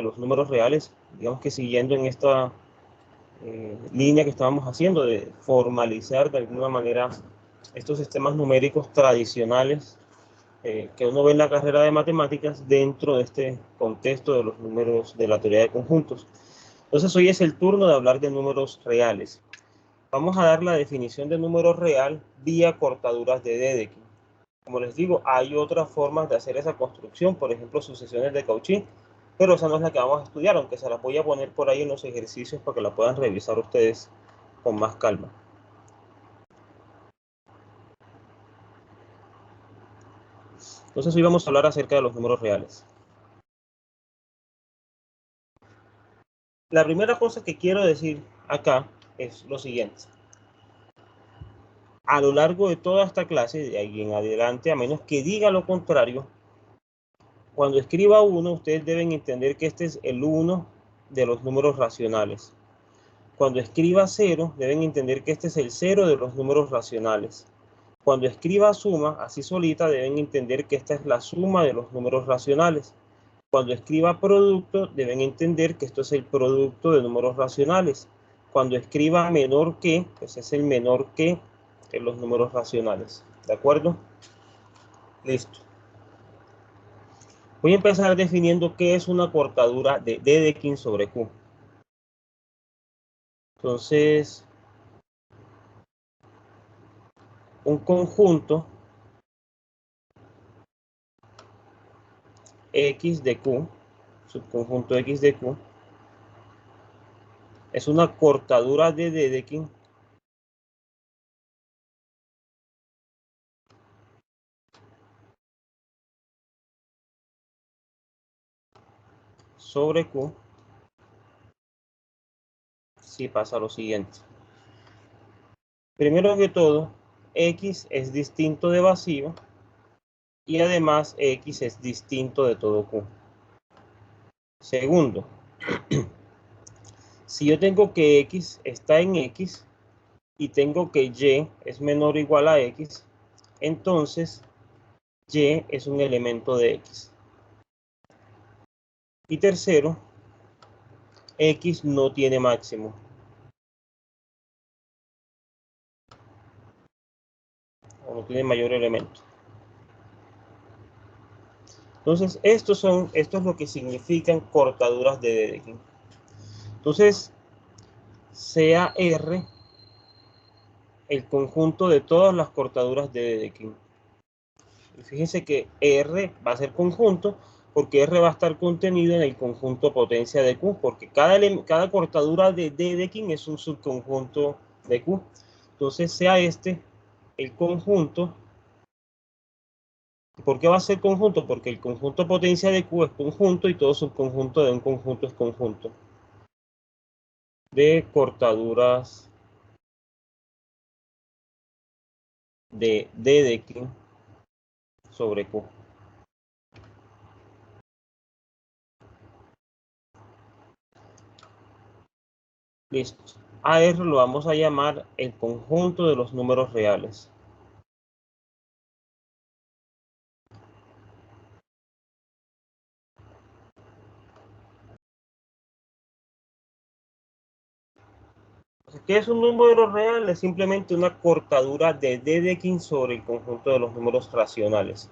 los números reales, digamos que siguiendo en esta línea que estábamos haciendo de formalizar de alguna manera estos sistemas numéricos tradicionales que uno ve en la carrera de matemáticas dentro de este contexto de los números de la teoría de conjuntos. Entonces hoy es el turno de hablar de números reales. Vamos a dar la definición de número real vía cortaduras de Dedekind. Como les digo, hay otras formas de hacer esa construcción, por ejemplo, sucesiones de Cauchy, pero esa no es la que vamos a estudiar, aunque se las voy a poner por ahí en los ejercicios para que la puedan revisar ustedes con más calma. Entonces hoy vamos a hablar acerca de los números reales. La primera cosa que quiero decir acá es lo siguiente. A lo largo de toda esta clase, de ahí en adelante, a menos que diga lo contrario, cuando escriba 1, ustedes deben entender que este es el 1 de los números racionales. Cuando escriba 0, deben entender que este es el 0 de los números racionales. Cuando escriba suma, así solita, deben entender que esta es la suma de los números racionales. Cuando escriba producto, deben entender que esto es el producto de números racionales. Cuando escriba menor que, pues es el menor que en los números racionales. ¿De acuerdo? Listo. Voy a empezar definiendo qué es una cortadura de Dedekind sobre Q. Entonces, un conjunto X de Q, subconjunto X de Q, es una cortadura de Dedekind sobre Q si pasa lo siguiente. Primero que todo, X es distinto de vacío y además X es distinto de todo Q. Segundo, si yo tengo que X está en X y tengo que Y es menor o igual a X, entonces Y es un elemento de X. Y tercero, X no tiene máximo. O no tiene mayor elemento. Entonces, esto es lo que significan cortaduras de Dedekind. Entonces, sea R el conjunto de todas las cortaduras de Dedekind. Fíjense que R va a ser conjunto porque R va a estar contenido en el conjunto potencia de Q, porque cada cortadura de Dedekind es un subconjunto de Q. Entonces, sea este el conjunto. ¿Por qué va a ser conjunto? Porque el conjunto potencia de Q es conjunto y todo subconjunto de un conjunto es conjunto de cortaduras de Dedekind sobre Q. Listo. A R lo vamos a llamar el conjunto de los números reales. ¿Qué es un número real? Es simplemente una cortadura de Dedekind sobre el conjunto de los números racionales.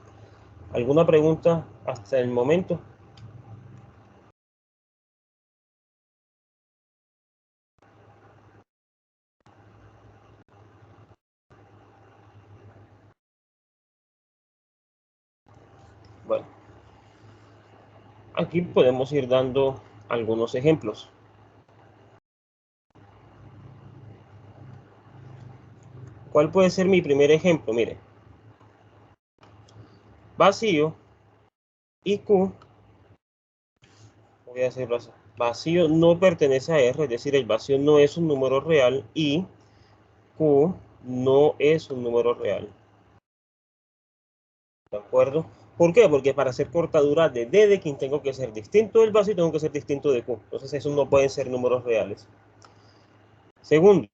¿Alguna pregunta hasta el momento? Bueno, aquí podemos ir dando algunos ejemplos. ¿Cuál puede ser mi primer ejemplo? Mire, vacío y Q, voy a hacerlo así. Vacío no pertenece a R, es decir, el vacío no es un número real y Q no es un número real. ¿De acuerdo? ¿Por qué? Porque para hacer cortadura de Dedekind tengo que ser distinto del vacío y tengo que ser distinto de Q. Entonces esos no pueden ser números reales. Segundo,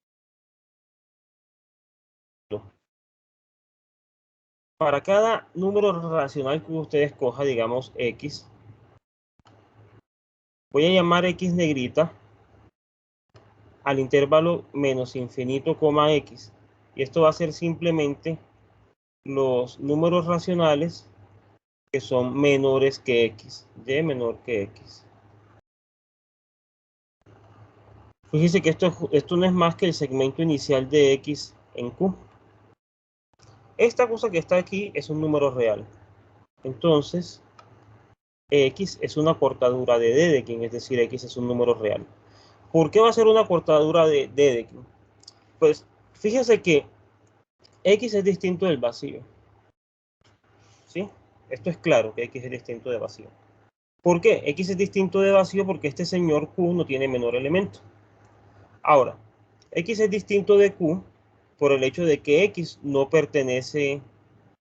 para cada número racional que usted escoja, digamos X, Voy a llamar x negrita al intervalo menos infinito, x. Y esto va a ser simplemente los números racionales que son menores que x, y menor que x. Fíjense que esto no es más que el segmento inicial de x en q. Esta cosa que está aquí es un número real. Entonces, x es una cortadura de Dedekind, es decir, x es un número real. ¿Por qué va a ser una cortadura de Dedekind? Pues fíjense que x es distinto del vacío. ¿Sí? Esto es claro que x es distinto de vacío. ¿Por qué? X es distinto de vacío porque este señor q no tiene menor elemento. Ahora, x es distinto de q por el hecho de que x no pertenece,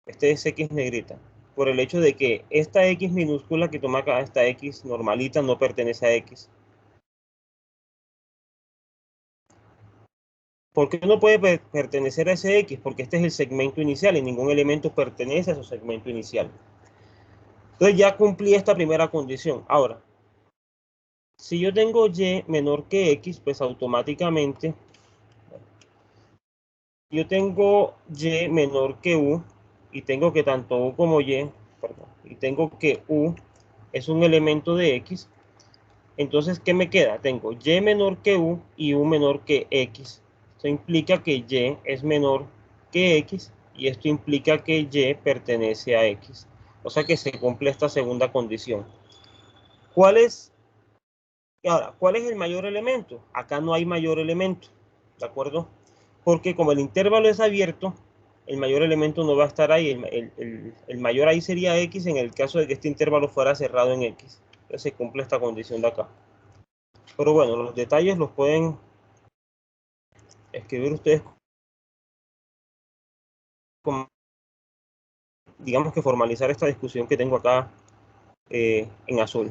este es x negrita, por el hecho de que esta x minúscula que toma acá, esta x normalita, no pertenece a x. ¿Por qué no puede pertenecer a ese x? Porque este es el segmento inicial y ningún elemento pertenece a su segmento inicial. Entonces ya cumplí esta primera condición. Ahora, si yo tengo y menor que x, pues automáticamente yo tengo y menor que u y tengo que tanto u como y tengo que u es un elemento de x. Entonces, ¿qué me queda? Tengo y menor que u y u menor que x. Esto implica que y es menor que x y esto implica que y pertenece a x. O sea que se cumple esta segunda condición. ¿Cuál es el mayor elemento? Acá no hay mayor elemento, ¿de acuerdo? Porque como el intervalo es abierto, el mayor elemento no va a estar ahí. El mayor ahí sería x en el caso de que este intervalo fuera cerrado en x. Entonces se cumple esta condición de acá. Pero bueno, los detalles los pueden escribir ustedes, digamos que formalizar esta discusión que tengo acá en azul.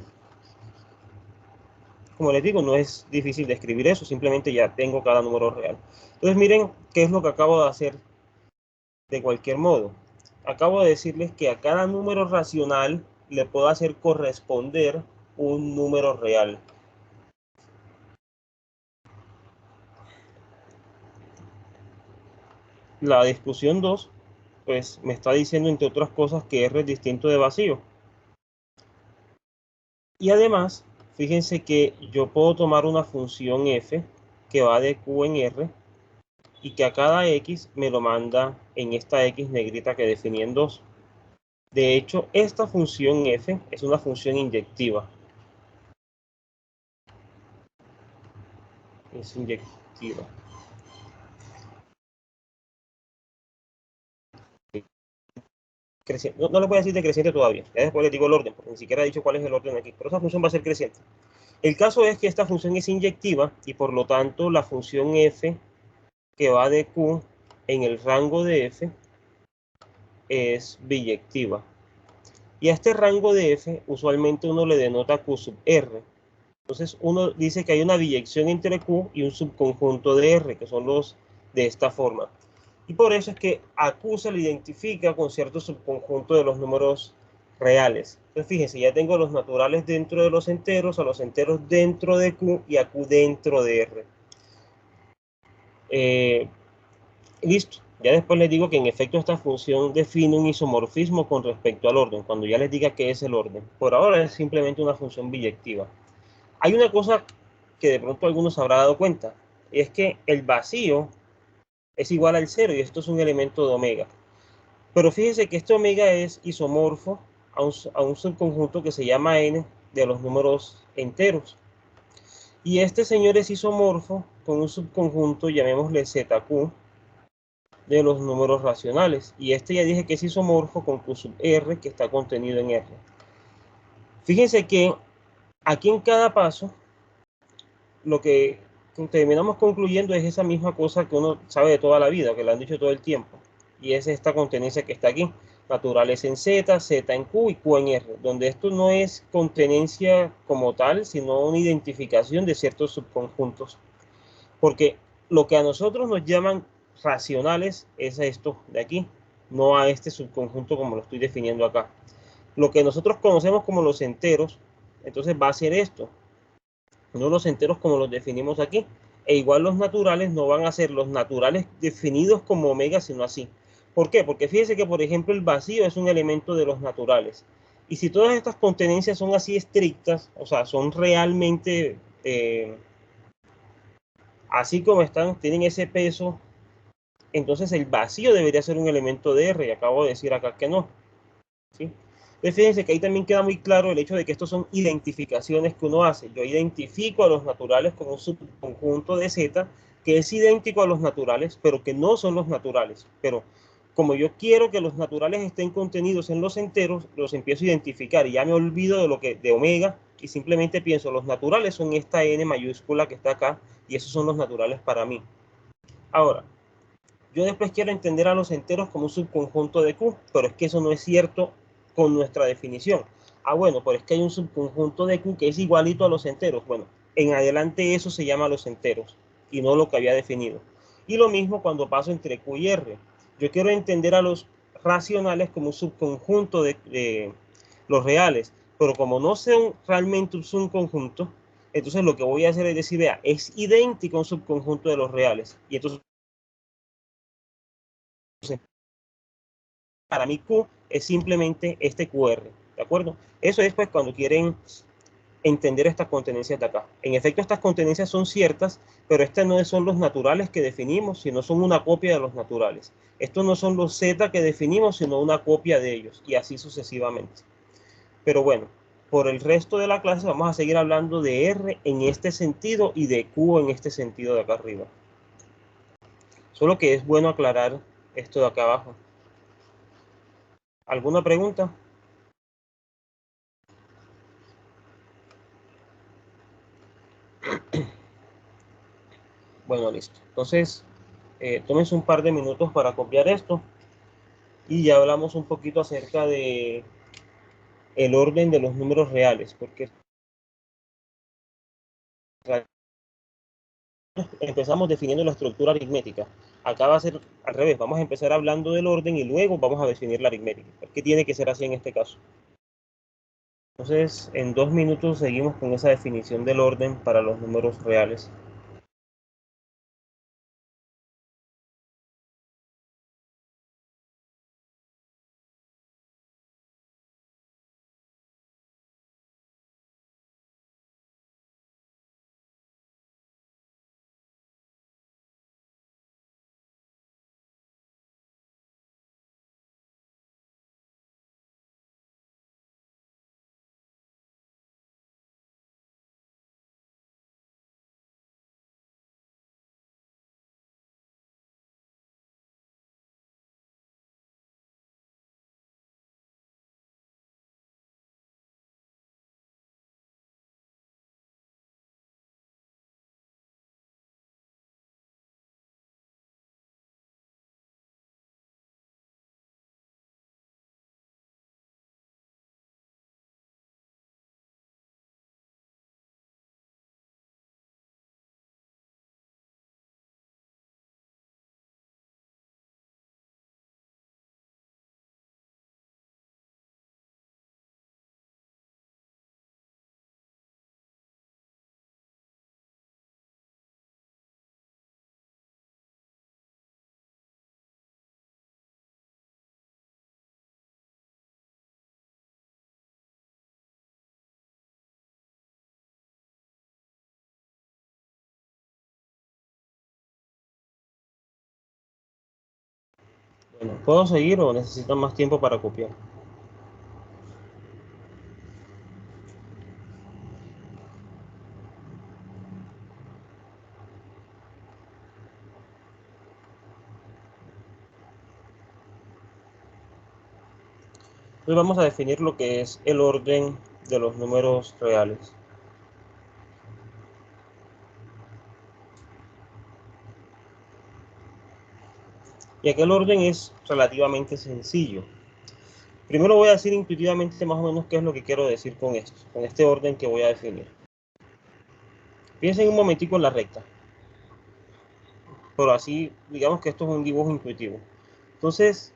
Como les digo, no es difícil de escribir eso, simplemente ya tengo cada número real. Entonces miren qué es lo que acabo de hacer de cualquier modo. Acabo de decirles que a cada número racional le puedo hacer corresponder un número real. La discusión 2, pues me está diciendo entre otras cosas que R es distinto de vacío. Y además, fíjense que yo puedo tomar una función f que va de q en r y que a cada x me lo manda en esta x negrita que definí en 2. De hecho, esta función f es una función inyectiva. Es inyectiva. No les voy a decir decreciente todavía, ya después les digo el orden, porque ni siquiera he dicho cuál es el orden aquí, pero esa función va a ser creciente. El caso es que esta función es inyectiva y por lo tanto la función f que va de q en el rango de f es biyectiva. Y a este rango de f usualmente uno le denota q sub r. Entonces uno dice que hay una biyección entre q y un subconjunto de r, que son los de esta forma. Y por eso es que a q se le identifica con cierto subconjunto de los números reales. Entonces fíjense, ya tengo los naturales dentro de los enteros, a los enteros dentro de q y a q dentro de r. Listo. Ya después les digo que en efecto esta función define un isomorfismo con respecto al orden, cuando ya les diga qué es el orden. Por ahora es simplemente una función biyectiva. Hay una cosa que de pronto algunos habrán dado cuenta, y es que el vacío es igual al 0 y esto es un elemento de omega. Pero fíjense que este omega es isomorfo a un subconjunto que se llama n de los números enteros. Y este señor es isomorfo con un subconjunto, llamémosle zq, de los números racionales. Y este ya dije que es isomorfo con q sub r, que está contenido en r. Fíjense que aquí en cada paso, lo que terminamos concluyendo es esa misma cosa que uno sabe de toda la vida, que lo han dicho todo el tiempo. Y es esta contenencia que está aquí. Naturales en z, z en q y q en r. Donde esto no es contenencia como tal, sino una identificación de ciertos subconjuntos. Porque lo que a nosotros nos llaman racionales es a esto de aquí, no a este subconjunto como lo estoy definiendo acá. Lo que nosotros conocemos como los enteros, entonces va a ser esto. no los enteros como los definimos aquí. E igual los naturales no van a ser los naturales definidos como omega, sino así. ¿Por qué? Porque fíjense que, por ejemplo, el vacío es un elemento de los naturales. Y si todas estas contenencias son así estrictas, o sea, son realmente así como están, tienen ese peso, entonces el vacío debería ser un elemento de R, y acabo de decir acá que no. ¿Sí? Entonces fíjense que ahí también queda muy claro el hecho de que estos son identificaciones que uno hace. Yo identifico a los naturales como un subconjunto de Z que es idéntico a los naturales, pero que no son los naturales. Pero como yo quiero que los naturales estén contenidos en los enteros, los empiezo a identificar y ya me olvido de lo que de omega y simplemente pienso los naturales son esta n mayúscula que está acá y esos son los naturales para mí. Ahora, yo después quiero entender a los enteros como un subconjunto de Q, pero es que eso no es cierto con nuestra definición. Ah, bueno, pero es que hay un subconjunto de Q que es igualito a los enteros. Bueno, en adelante eso se llama los enteros y no lo que había definido. Y lo mismo cuando paso entre Q y R. Yo quiero entender a los racionales como un subconjunto de los reales, pero como no son realmente un subconjunto, entonces lo que voy a hacer es decir, vea, es idéntico a un subconjunto de los reales. Y entonces para mí Q es simplemente este QR, ¿de acuerdo? Eso es pues cuando quieren entender estas contenencias de acá. En efecto, estas contenencias son ciertas, pero estas no son los naturales que definimos, sino son una copia de los naturales. Estos no son los Z que definimos, sino una copia de ellos, y así sucesivamente. Pero bueno, por el resto de la clase vamos a seguir hablando de R en este sentido y de Q en este sentido de acá arriba. Solo que es bueno aclarar esto de acá abajo. ¿Alguna pregunta? Bueno, listo. Entonces, tómense un par de minutos para copiar esto y ya hablamos un poquito acerca de el orden de los números reales, porque empezamos definiendo la estructura aritmética. Acá va a ser al revés, vamos a empezar hablando del orden y luego vamos a definir la aritmética. ¿Por qué tiene que ser así en este caso? Entonces, en 2 minutos seguimos con esa definición del orden para los números reales. Bueno, ¿puedo seguir o necesitan más tiempo para copiar? Entonces vamos a definir lo que es el orden de los números reales. Y aquí el orden es relativamente sencillo. Primero voy a decir intuitivamente más o menos qué es lo que quiero decir con esto, con este orden que voy a definir. Piensen un momentico en la recta, pero así digamos que esto es un dibujo intuitivo. Entonces,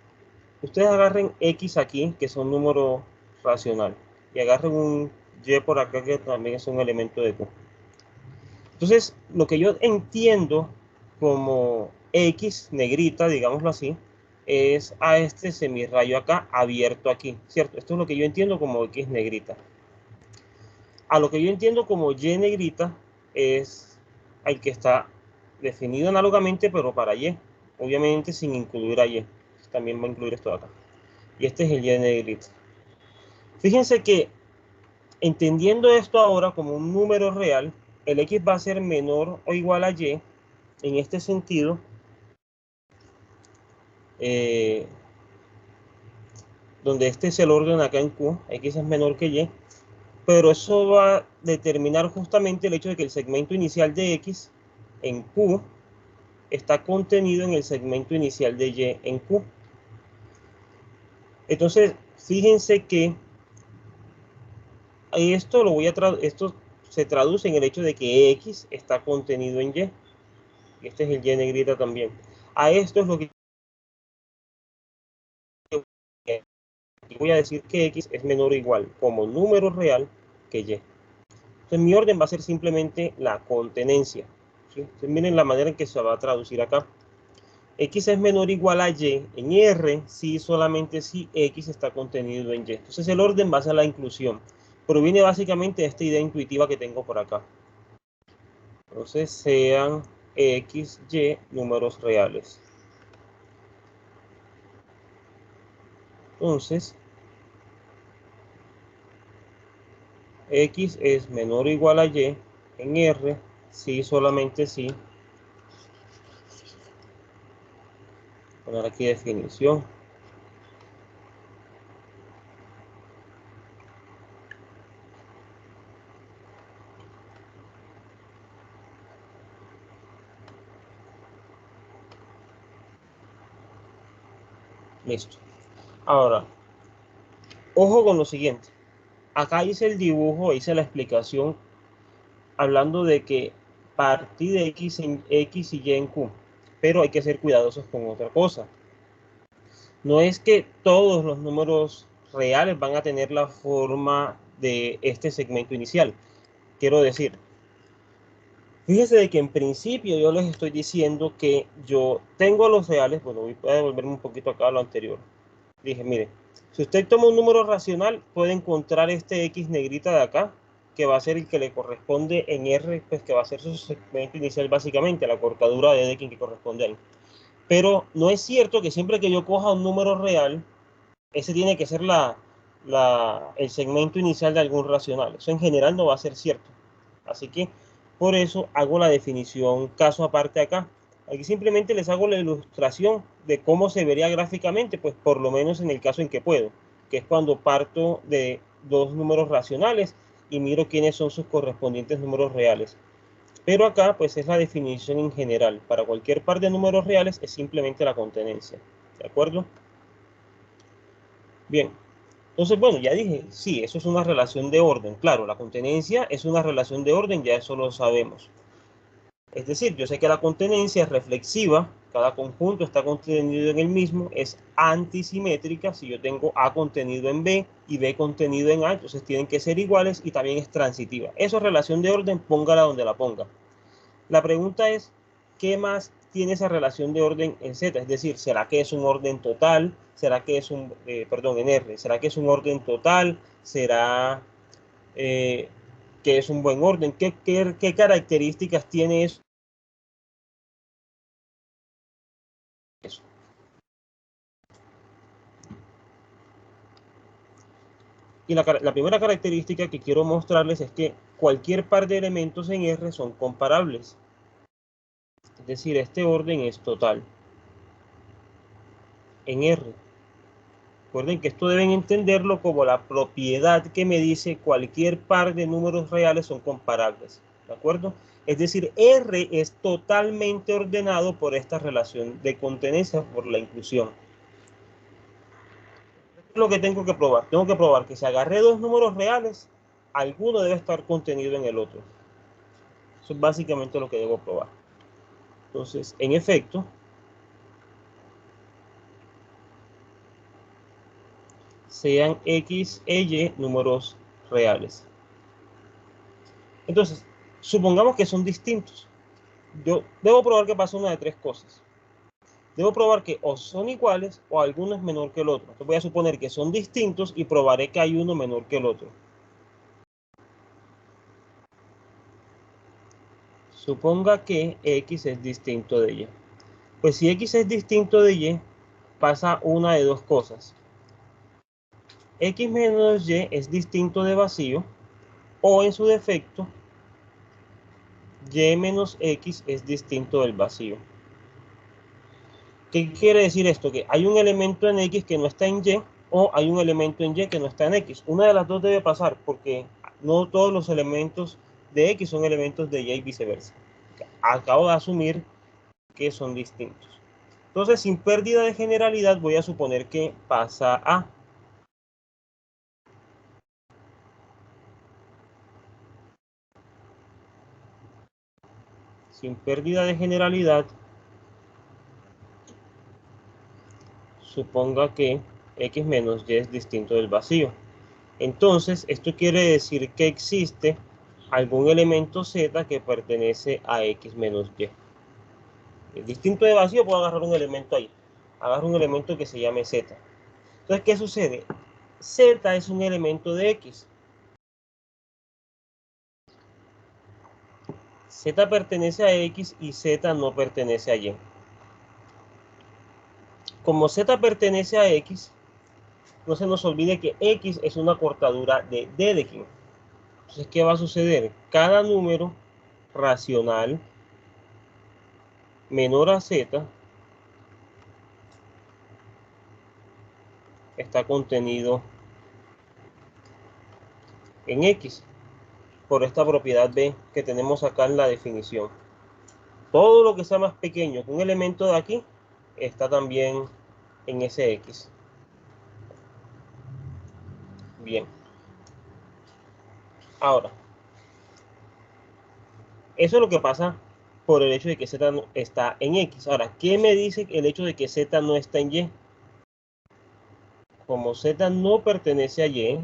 ustedes agarren X aquí, que es un número racional, y agarren un Y por acá que también es un elemento de Q. Entonces, lo que yo entiendo como X negrita, digámoslo así, es a este semirrayo acá abierto aquí, ¿cierto? Esto es lo que yo entiendo como X negrita. A lo que yo entiendo como Y negrita es al que está definido análogamente, pero para Y, obviamente sin incluir a Y. También va a incluir esto de acá. Y este es el Y negrita. Fíjense que entendiendo esto ahora como un número real, el X va a ser menor o igual a Y en este sentido, donde este es el orden acá en Q, X es menor que Y, pero eso va a determinar justamente el hecho de que el segmento inicial de X en Q está contenido en el segmento inicial de Y en Q. Entonces, fíjense que esto, esto se traduce en el hecho de que X está contenido en Y. Este es el Y negrita también. A esto es lo que voy a decir que X es menor o igual como número real que Y. Entonces mi orden va a ser simplemente la contenencia. ¿Sí? Entonces, miren la manera en que se va a traducir acá. X es menor o igual a Y en R si solamente si X está contenido en Y. Entonces el orden va a ser la inclusión. Proviene básicamente de esta idea intuitiva que tengo por acá. Entonces sean X, Y números reales. Entonces X es menor o igual a Y en R si solamente si. Poner aquí definición. Listo. Ahora, ojo con lo siguiente. Acá hice el dibujo, hice la explicación hablando de que partí de X en X y Y en Q. Pero hay que ser cuidadosos con otra cosa. No es que todos los números reales van a tener la forma de este segmento inicial. Quiero decir, fíjese de que en principio yo les estoy diciendo que yo tengo los reales. Bueno, voy a devolverme un poquito acá a lo anterior. Dije, mire, si usted toma un número racional, puede encontrar este X negrita de acá, que va a ser el que le corresponde en R, pues que va a ser su segmento inicial básicamente, la cortadura de X que corresponde a él. Pero no es cierto que siempre que yo coja un número real, ese tiene que ser el segmento inicial de algún racional. Eso en general no va a ser cierto. Así que por eso hago la definición caso aparte acá. Aquí simplemente les hago la ilustración de cómo se vería gráficamente, pues por lo menos en el caso en que puedo, que es cuando parto de dos números racionales y miro quiénes son sus correspondientes números reales. Pero acá pues es la definición en general. Para cualquier par de números reales es simplemente la contenencia. ¿De acuerdo? Bien. Entonces, bueno, ya dije, sí, eso es una relación de orden. Claro, la contenencia es una relación de orden, ya eso lo sabemos. Es decir, yo sé que la contenencia es reflexiva, cada conjunto está contenido en el mismo, es antisimétrica. Si yo tengo A contenido en B y B contenido en A, entonces tienen que ser iguales, y también es transitiva. Eso es relación de orden, póngala donde la ponga. La pregunta es, ¿qué más tiene esa relación de orden en Z? Es decir, ¿será que es un orden total? ¿Será que es en R? ¿Será que es un orden total? ¿Será que es un buen orden? ¿Qué características tiene eso? Y la primera característica que quiero mostrarles es que cualquier par de elementos en R son comparables. Es decir, este orden es total en R. Recuerden que esto deben entenderlo como la propiedad que me dice cualquier par de números reales son comparables. ¿De acuerdo? Es decir, R es totalmente ordenado por esta relación de contenencia, por la inclusión. ¿Qué es lo que tengo que probar? Tengo que probar que si agarré dos números reales, alguno debe estar contenido en el otro. Eso es básicamente lo que debo probar. Entonces, en efecto, sean X e Y números reales. Entonces, Supongamos que son distintos. Yo debo probar que pasa una de tres cosas. Debo probar que o son iguales o alguno es menor que el otro. Entonces voy a suponer que son distintos y probaré que hay uno menor que el otro. Suponga que X es distinto de Y. Pues si X es distinto de Y, pasa una de dos cosas. X menos Y es distinto de vacío, o en su defecto, Y menos X es distinto del vacío. ¿Qué quiere decir esto? Que hay un elemento en X que no está en Y, o hay un elemento en Y que no está en X. Una de las dos debe pasar, porque no todos los elementos de X son elementos de Y y viceversa. Acabo de asumir que son distintos. Entonces, sin pérdida de generalidad, voy a suponer que pasa A. Sin pérdida de generalidad, suponga que X menos Y es distinto del vacío. Entonces, esto quiere decir que existe algún elemento Z que pertenece a X menos Y. El distinto de vacío, puedo agarrar un elemento ahí. Agarro un elemento que se llame Z. Entonces, ¿qué sucede? Z es un elemento de X. Z pertenece a X y Z no pertenece a Y. Como Z pertenece a X, no se nos olvide que X es una cortadura de Dedekind. Entonces, ¿qué va a suceder? Cada número racional menor a Z está contenido en X por esta propiedad B que tenemos acá en la definición. Todo lo que sea más pequeño que un elemento de aquí está también en ese X. Bien. Ahora, eso es lo que pasa por el hecho de que Z no está en X. Ahora, ¿qué me dice el hecho de que Z no está en Y? Como Z no pertenece a Y,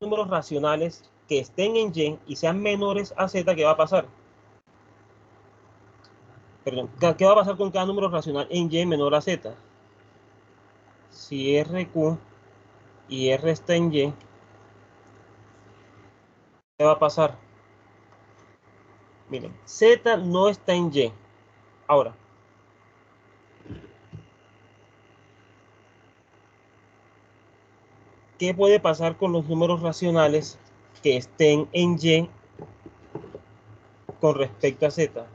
números racionales que estén en Y y sean menores a Z, ¿qué va a pasar? Perdón, ¿qué va a pasar con cada número racional en Y menor a Z? Si RQ y R está en Y, ¿qué va a pasar? Miren, Z no está en Y. Ahora, ¿qué puede pasar con los números racionales que estén en Y con respecto a Z?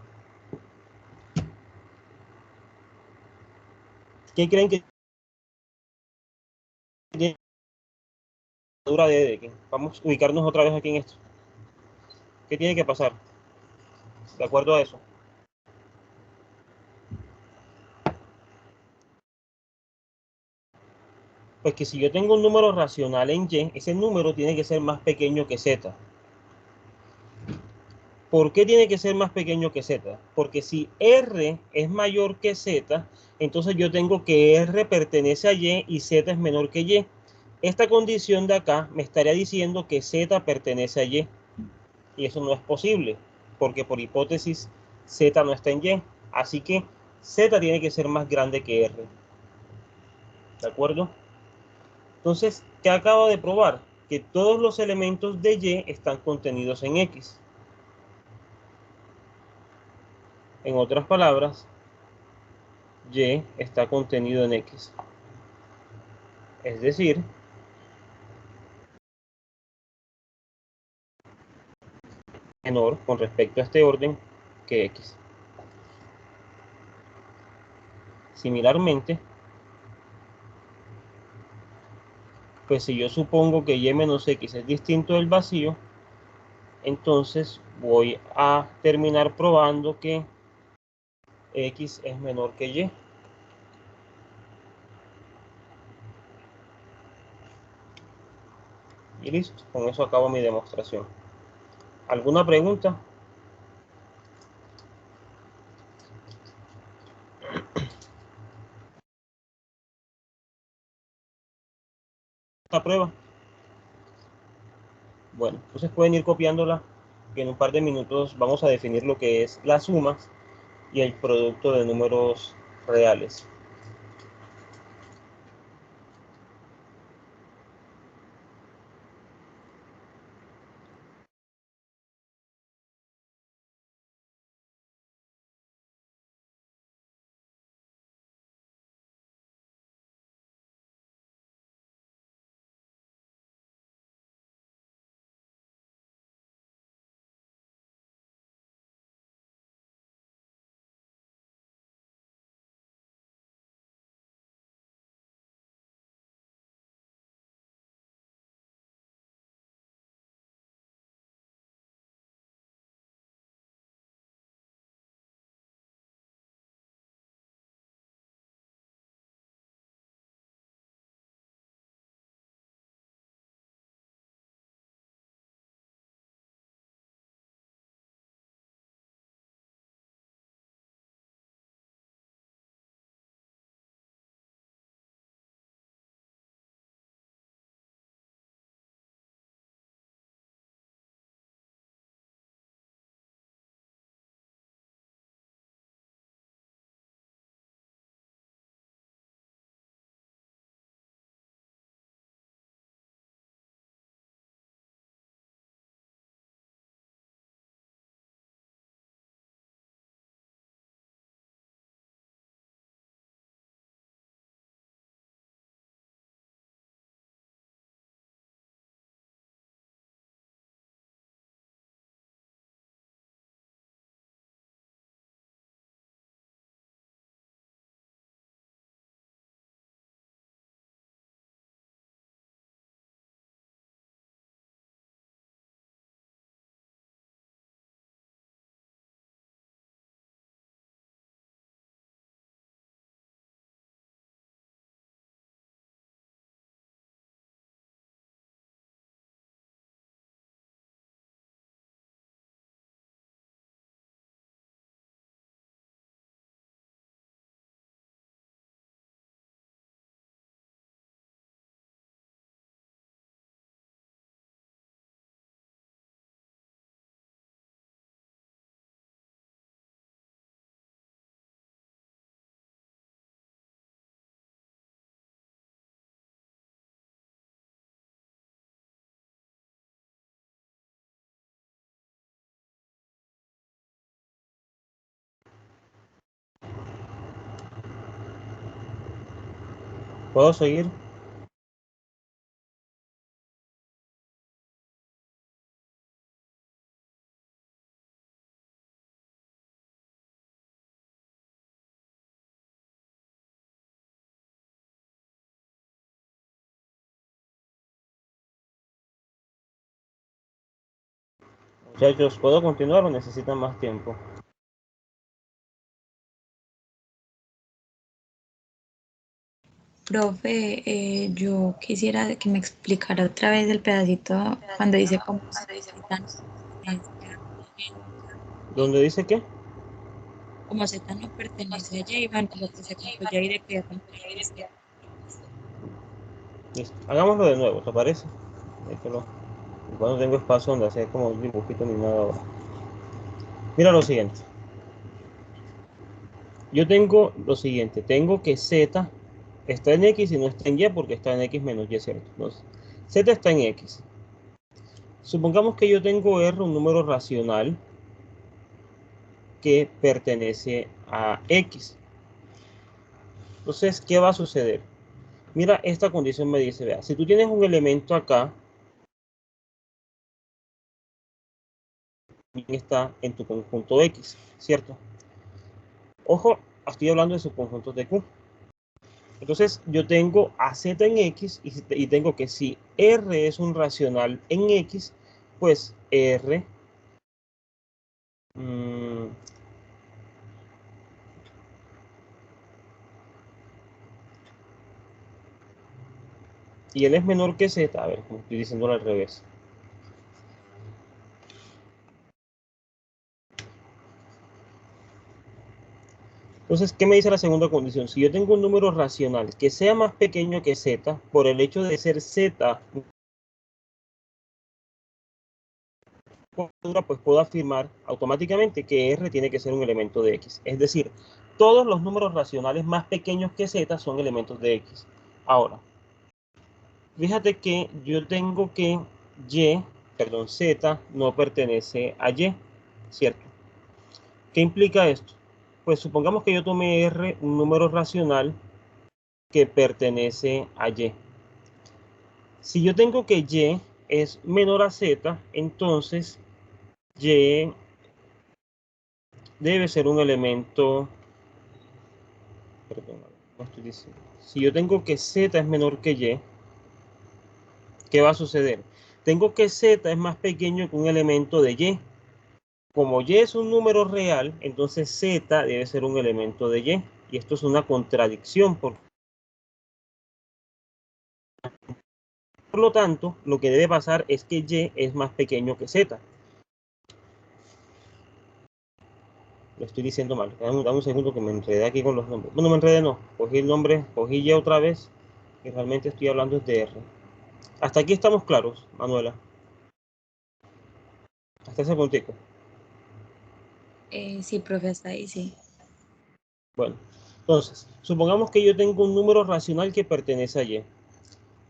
¿Qué creen que tiene la dura de? Vamos a ubicarnos otra vez aquí en esto. ¿Qué tiene que pasar? De acuerdo a eso. Pues que si yo tengo un número racional en Y, ese número tiene que ser más pequeño que Z. ¿Por qué tiene que ser más pequeño que Z? Porque si R es mayor que Z, entonces yo tengo que R pertenece a Y y Z es menor que Y. Esta condición de acá me estaría diciendo que Z pertenece a Y. Y eso no es posible, porque por hipótesis Z no está en Y. Así que Z tiene que ser más grande que R. ¿De acuerdo? Entonces, ¿qué acabo de probar? Que todos los elementos de Y están contenidos en X. En otras palabras, Y está contenido en X. Es decir, menor con respecto a este orden que X. Similarmente, pues si yo supongo que Y menos X es distinto del vacío, entonces voy a terminar probando que X es menor que Y. Y listo, con eso acabo mi demostración. ¿Alguna pregunta? ¿Esta prueba? Bueno, entonces pueden ir copiándola, que en un par de minutos vamos a definir lo que es la suma y el producto de números reales. ¿Puedo seguir? Muchachos, ¿puedo continuar o necesitan más tiempo? Profe, yo quisiera que me explicara otra vez el pedacito cuando dice cómo se tan ¿Dónde dice qué? como Z no pertenece a J, lo que se concluye ahí de que R no pertenece a. Listo. Hagámoslo de nuevo, ¿te parece? Cuando tengo espacio donde hacer como un dibujito ni nada ahora. Mira lo siguiente. Yo tengo lo siguiente. Tengo que Z está en X y no está en Y porque está en X menos Y, ¿cierto? Entonces, Z está en X. Supongamos que yo tengo R, un número racional que pertenece a X. Entonces, ¿qué va a suceder? Mira, esta condición me dice, vea, si tú tienes un elemento acá, está en tu conjunto X, ¿cierto? Ojo, estoy hablando de subconjuntos de Q. Entonces, yo tengo a Z en X y tengo que si R es un racional en X, pues R y L es menor que Z, a ver, como estoy diciéndolo al revés. Entonces, ¿qué me dice la segunda condición? Si yo tengo un número racional que sea más pequeño que Z, por el hecho de ser Z cuadradura, pues puedo afirmar automáticamente que R tiene que ser un elemento de X. Es decir, todos los números racionales más pequeños que Z son elementos de X. Ahora, fíjate que yo tengo que Z no pertenece a Y, ¿cierto? ¿Qué implica esto? Pues supongamos que yo tome R un número racional que pertenece a Y. Si yo tengo que Y es menor a Z, entonces Y debe ser un elemento, perdón, no estoy diciendo. Si yo tengo que Z es menor que Y, ¿qué va a suceder? Tengo que Z es más pequeño que un elemento de Y. Como Y es un número real, entonces Z debe ser un elemento de Y. Y esto es una contradicción. Por lo tanto, lo que debe pasar es que Y es más pequeño que Z. Lo estoy diciendo mal. Dame un segundo que me enredé aquí con los nombres. Bueno, me enredé no. Cogí el nombre, cogí Y otra vez. Y realmente estoy hablando de R. Hasta aquí estamos claros, Manuela. Hasta ese puntico. Sí, profe, hasta ahí sí. Bueno, entonces, supongamos que yo tengo un número racional que pertenece a Y.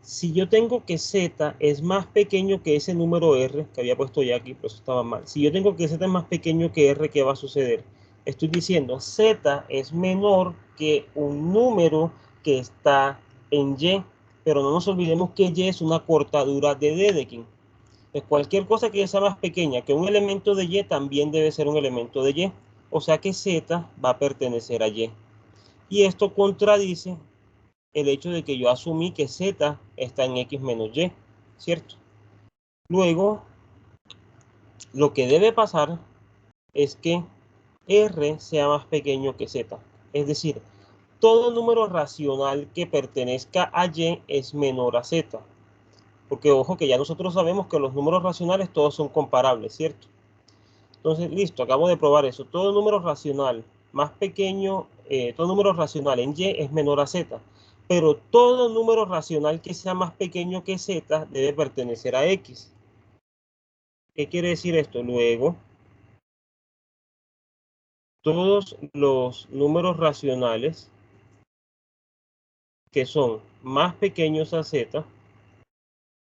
Si yo tengo que Z es más pequeño que ese número R, que había puesto ya aquí, pero eso estaba mal. Si yo tengo que Z es más pequeño que R, ¿qué va a suceder? Estoy diciendo Z es menor que un número que está en Y, pero no nos olvidemos que Y es una cortadura de Dedekind. Pues cualquier cosa que sea más pequeña que un elemento de Y también debe ser un elemento de Y. O sea que Z va a pertenecer a Y. Y esto contradice el hecho de que yo asumí que Z está en X menos Y, ¿cierto? Luego, lo que debe pasar es que R sea más pequeño que Z. Es decir, todo número racional que pertenezca a Y es menor a Z. Porque ojo que ya nosotros sabemos que los números racionales todos son comparables, ¿cierto? Entonces, listo, acabo de probar eso. Todo número racional más pequeño, todo número racional en Y es menor a Z. Pero todo número racional que sea más pequeño que Z debe pertenecer a X. ¿Qué quiere decir esto? Luego, todos los números racionales que son más pequeños a Z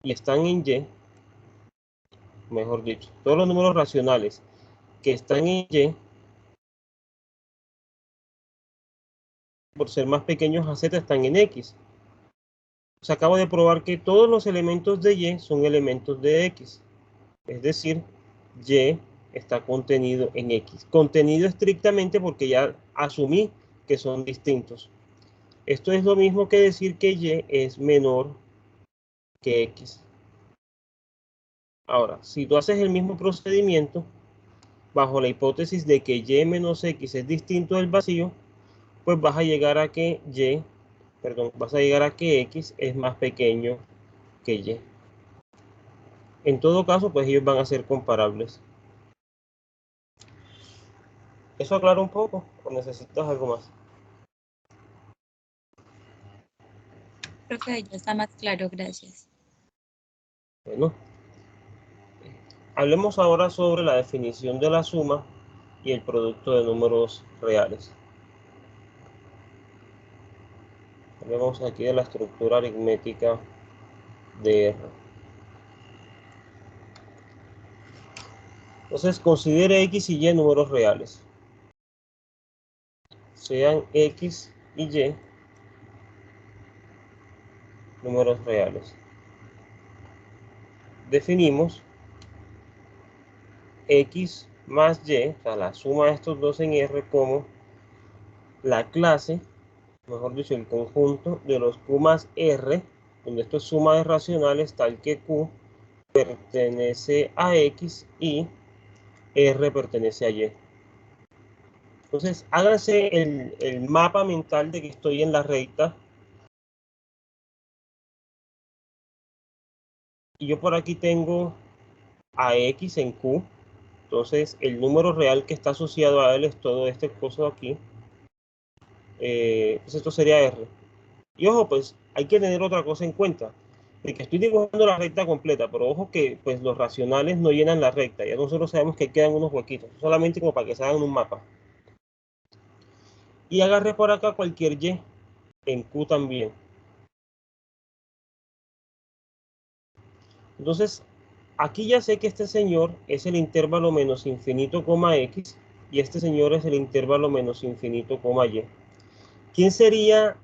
y están en Y, mejor dicho, todos los números racionales que están en Y, por ser más pequeños a Z, están en X. Se acaba de probar que todos los elementos de Y son elementos de X. Es decir, Y está contenido en X. Contenido estrictamente porque ya asumí que son distintos. Esto es lo mismo que decir que Y es menor que X. Ahora, si tú haces el mismo procedimiento, bajo la hipótesis de que Y menos X es distinto del vacío, pues vas a llegar a que X es más pequeño que Y. En todo caso, pues ellos van a ser comparables. ¿Eso aclara un poco o necesitas algo más? Profe, ya está más claro, gracias. Bueno, hablemos ahora sobre la definición de la suma y el producto de números reales. Hablemos aquí de la estructura aritmética de R. Entonces, considere X y Y números reales. Sean X y Y números reales. Definimos X más Y, o sea, la suma de estos dos en R, como la clase, mejor dicho, el conjunto de los Q más R, donde esto es suma de racionales, tal que Q pertenece a X y R pertenece a Y. Entonces, háganse el mapa mental de que estoy en la recta. Y yo por aquí tengo a X en Q. Entonces, el número real que está asociado a él es todo este coso aquí. Pues esto sería R. Y ojo, pues hay que tener otra cosa en cuenta. de que estoy dibujando la recta completa, pero ojo que pues los racionales no llenan la recta, ya nosotros sabemos que quedan unos huequitos, solamente como para que se hagan un mapa. Y agarré por acá cualquier y en Q también. Entonces, aquí ya sé que este señor es el intervalo menos infinito, x, y este señor es el intervalo menos infinito, y. ¿Quién sería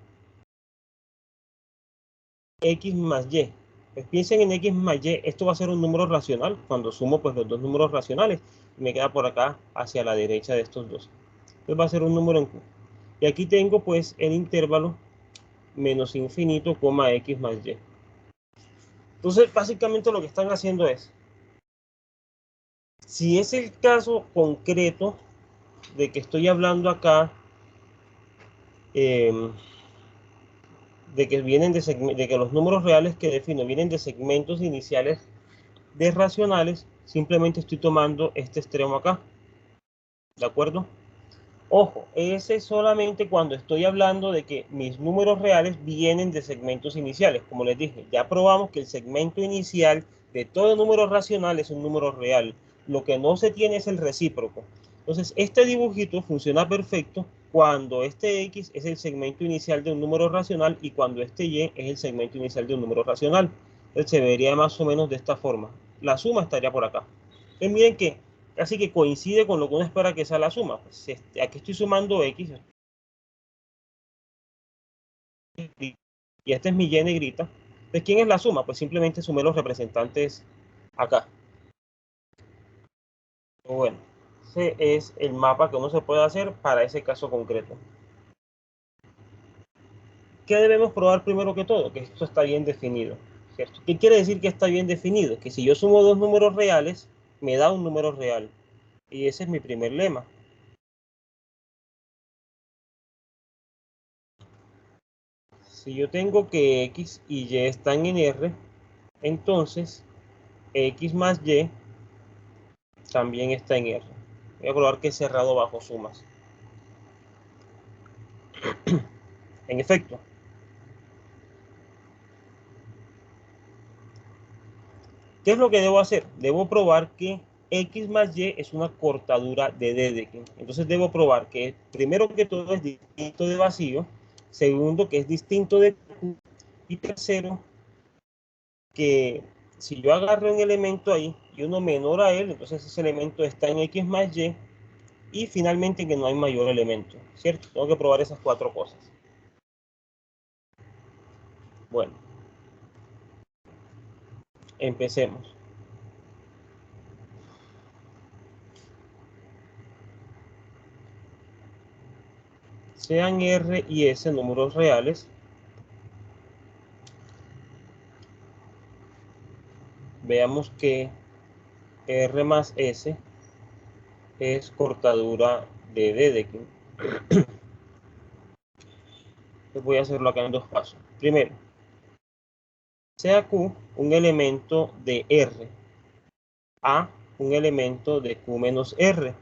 x más y? Pues piensen en x más y, esto va a ser un número racional, cuando sumo pues los dos números racionales, me queda por acá hacia la derecha de estos dos. Entonces va a ser un número en Q. Y aquí tengo pues el intervalo menos infinito, x más y. Entonces básicamente lo que están haciendo es, si es el caso concreto de que estoy hablando acá, de que vienen de que los números reales que defino vienen de segmentos iniciales de racionales, simplemente estoy tomando este extremo acá, ¿de acuerdo? Ojo, ese es solamente cuando estoy hablando de que mis números reales vienen de segmentos iniciales. Como les dije, ya probamos que el segmento inicial de todo número racional es un número real. Lo que no se tiene es el recíproco. Entonces, este dibujito funciona perfecto cuando este X es el segmento inicial de un número racional y cuando este Y es el segmento inicial de un número racional. Entonces, se vería más o menos de esta forma. La suma estaría por acá. Entonces, miren que casi que coincide con lo que uno espera que sea la suma. Pues, aquí estoy sumando X. Y este es mi Y negrita. ¿De quién es la suma? Pues simplemente sumé los representantes acá. Bueno, ese es el mapa que uno se puede hacer para ese caso concreto. ¿Qué debemos probar primero que todo? Que esto está bien definido, ¿cierto? ¿Qué quiere decir que está bien definido? Que si yo sumo dos números reales, me da un número real. Y ese es mi primer lema. Si yo tengo que X y Y están en R, entonces X más Y también está en R. Voy a probar que es cerrado bajo sumas. En efecto, ¿qué es lo que debo hacer? Debo probar que X más Y es una cortadura de Dedekind. Entonces debo probar que primero que todo es distinto de vacío, segundo que es distinto de Q, y tercero que si yo agarro un elemento ahí y uno menor a él, entonces ese elemento está en X más y finalmente que no hay mayor elemento, ¿cierto? Tengo que probar esas cuatro cosas. Bueno, empecemos. Sean R y S números reales, veamos que R más S es cortadura de Dedekind. Voy a hacerlo acá en dos pasos. Primero, sea Q un elemento de R, A un elemento de Q menos R,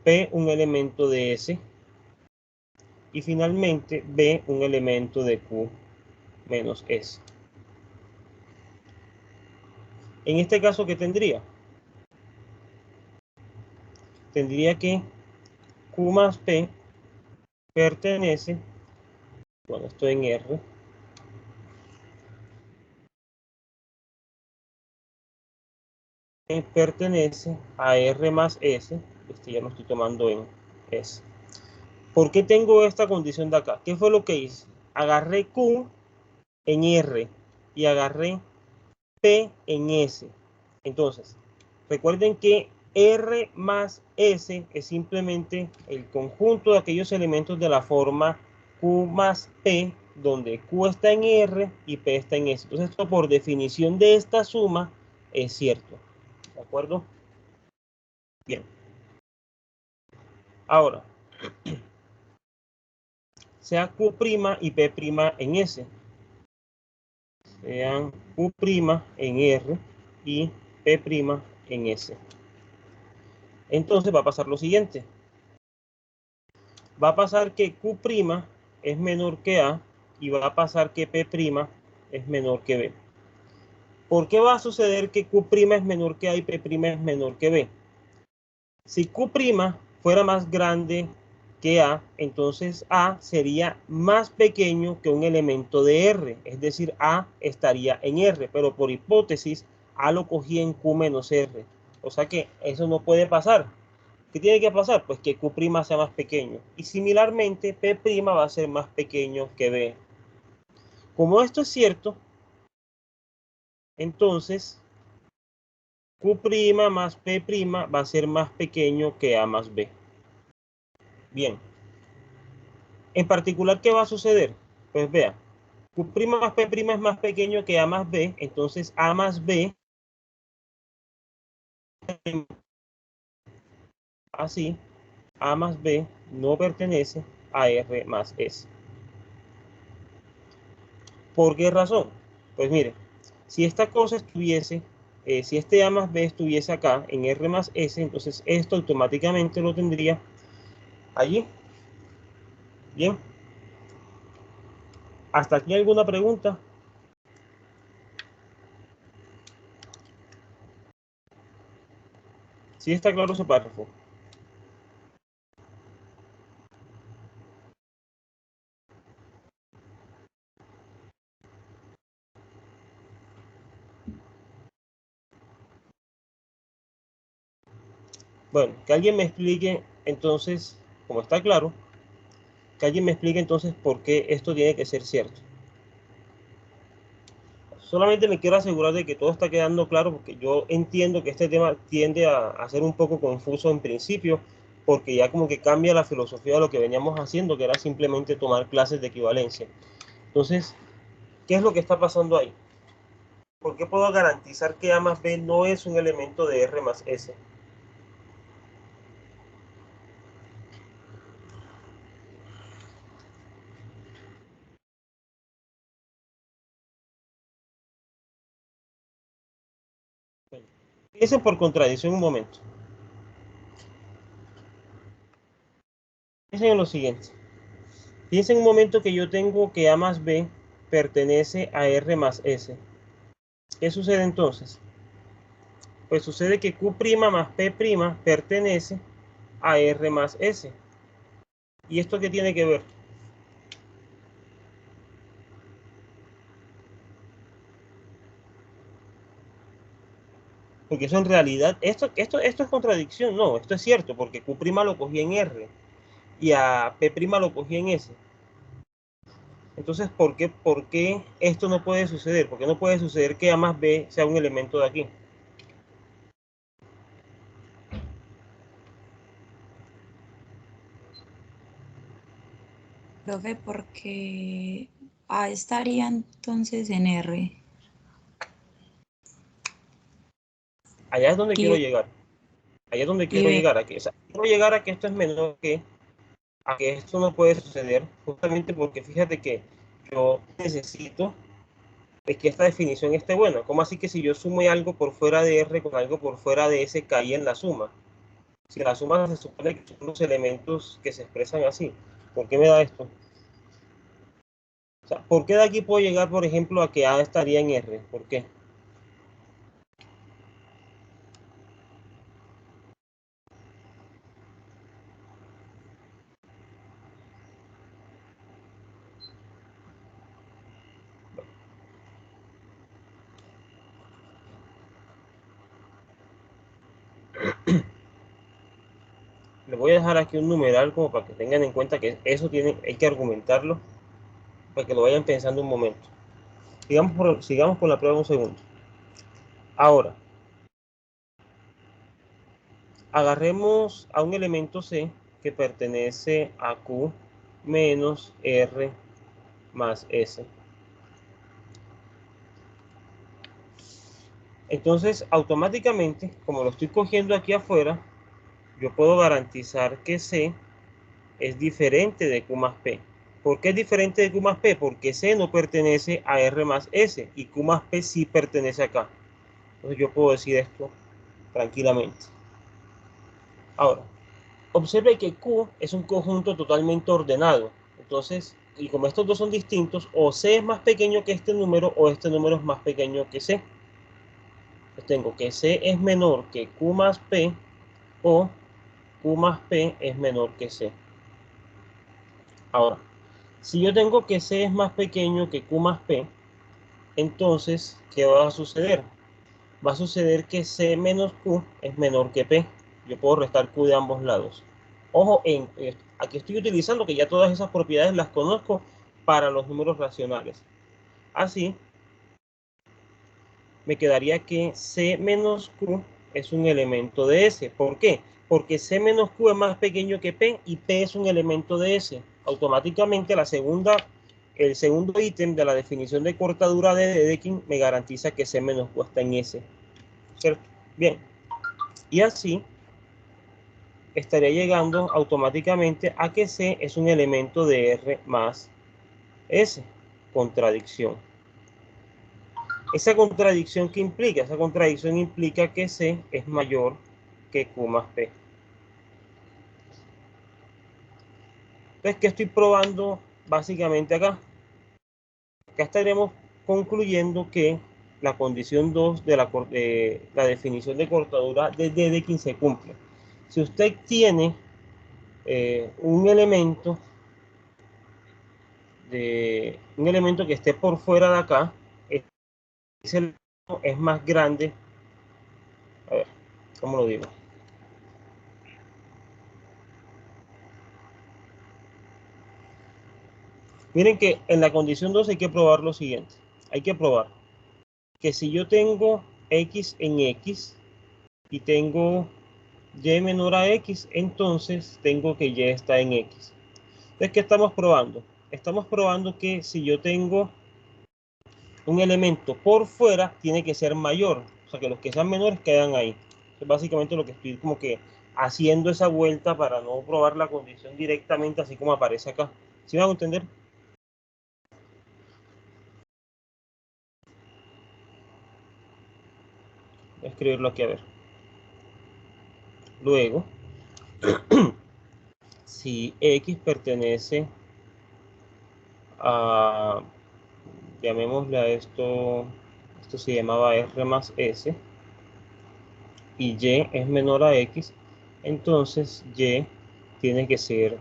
P un elemento de S y finalmente B un elemento de Q menos S. En este caso, ¿qué tendría? Tendría que Q más P pertenece, bueno, estoy en R, pertenece a R más S, este ya lo estoy tomando en S. ¿Por qué tengo esta condición de acá? ¿Qué fue lo que hice? Agarré Q en R y agarré P en S. Entonces, recuerden que R más S es simplemente el conjunto de aquellos elementos de la forma Q más P, donde Q está en R y P está en S. Entonces, esto por definición de esta suma es cierto. ¿De acuerdo? Bien. Ahora, sea Q' y P' en S. Sean Q' en R y P' en S. Entonces va a pasar lo siguiente. Va a pasar que Q' es menor que A y va a pasar que P' es menor que B. ¿Por qué va a suceder que Q' es menor que A y P' es menor que B? Si Q' fuera más grande que A, entonces A sería más pequeño que un elemento de R, es decir, A estaría en R, pero por hipótesis A lo cogía en Q menos R, o sea que eso no puede pasar. ¿Qué tiene que pasar? Pues que Q' sea más pequeño, y similarmente P' va a ser más pequeño que B. Como esto es cierto, entonces Q' más P' va a ser más pequeño que A más B. Bien. En particular, ¿qué va a suceder? Pues vea, Q' más P' es más pequeño que A más B, entonces A más B, así, A más B no pertenece a R más S. ¿Por qué razón? Pues mire, si esta cosa estuviese, si este A más B estuviese acá en R más S, entonces esto automáticamente lo tendría allí. Bien. ¿Hasta aquí alguna pregunta? ¿Sí está claro ese párrafo? Bueno, que alguien me explique entonces, como está claro, que alguien me explique entonces por qué esto tiene que ser cierto. Solamente me quiero asegurar de que todo está quedando claro, porque yo entiendo que este tema tiende a ser un poco confuso en principio, porque ya como que cambia la filosofía de lo que veníamos haciendo, que era simplemente tomar clases de equivalencia. Entonces, ¿qué es lo que está pasando ahí? ¿Por qué puedo garantizar que A más B no es un elemento de R más S? Piensen por contradicción un momento. Piensen en lo siguiente. Piensen un momento que yo tengo que A más B pertenece a R más S. ¿Qué sucede entonces? Pues sucede que Q' más P' pertenece a R más S. ¿Y esto qué tiene que ver? Porque eso en realidad, esto es contradicción, no, esto es cierto, porque Q' lo cogí en R y a P' lo cogí en S. Entonces, ¿por qué esto no puede suceder? ¿Por qué no puede suceder que A más B sea un elemento de aquí? Profe, porque A estaría entonces en R. Allá es donde quiero Y, llegar. Allá es donde y quiero B, llegar. O sea, quiero llegar a que esto es menor que, a que esto no puede suceder, justamente porque fíjate que yo necesito de que esta definición esté buena. ¿Cómo así que si yo sumo algo por fuera de R con algo por fuera de S cae en la suma? Si la suma se supone que son los elementos que se expresan así, ¿por qué me da esto? O sea, ¿por qué de aquí puedo llegar, por ejemplo, a que A estaría en R? ¿Por qué? Les voy a dejar aquí un numeral como para que tengan en cuenta que eso hay que argumentarlo para que lo vayan pensando un momento. Sigamos con la prueba un segundo. Ahora, agarremos a un elemento C que pertenece a Q menos R más S. Entonces, automáticamente, como lo estoy cogiendo aquí afuera, yo puedo garantizar que C es diferente de Q más P. ¿Por qué es diferente de Q más P? Porque C no pertenece a R más S y Q más P sí pertenece acá. Entonces yo puedo decir esto tranquilamente. Ahora, observe que Q es un conjunto totalmente ordenado. Entonces, y como estos dos son distintos, o C es más pequeño que este número o este número es más pequeño que C. Entonces tengo que C es menor que Q más P o Q más P es menor que C. Ahora, si yo tengo que C es más pequeño que Q más P, entonces, ¿qué va a suceder? Va a suceder que C menos Q es menor que P. Yo puedo restar Q de ambos lados. Ojo, aquí estoy utilizando que ya todas esas propiedades las conozco para los números racionales. Así, me quedaría que C menos Q es un elemento de S. ¿Por qué? Porque C menos Q es más pequeño que P y P es un elemento de S. Automáticamente el segundo ítem de la definición de cortadura de Dedekind me garantiza que C menos Q está en S. ¿Cierto? Bien. Y así estaría llegando automáticamente a que C es un elemento de R más S. Contradicción. ¿Esa contradicción qué implica? Esa contradicción implica que C es mayor que Q más P. Entonces, ¿qué estoy probando básicamente acá? Acá estaremos concluyendo que la condición 2 de la definición de cortadura de Dedekind se cumple. Si usted tiene un elemento que esté por fuera de acá, ese elemento es más grande. A ver, ¿cómo lo digo? Miren que en la condición 2 hay que probar lo siguiente. Hay que probar que si yo tengo X en X y tengo Y menor a X, entonces tengo que Y está en X. Entonces, ¿qué estamos probando? Estamos probando que si yo tengo un elemento por fuera, tiene que ser mayor. O sea, que los que sean menores quedan ahí. Es básicamente lo que estoy como que haciendo esa vuelta para no probar la condición directamente así como aparece acá. ¿Sí me van a entender? Voy a escribirlo aquí a ver. Luego, si X pertenece a, llamémosle a esto se llamaba R más S, y Y es menor a X, entonces Y tiene que ser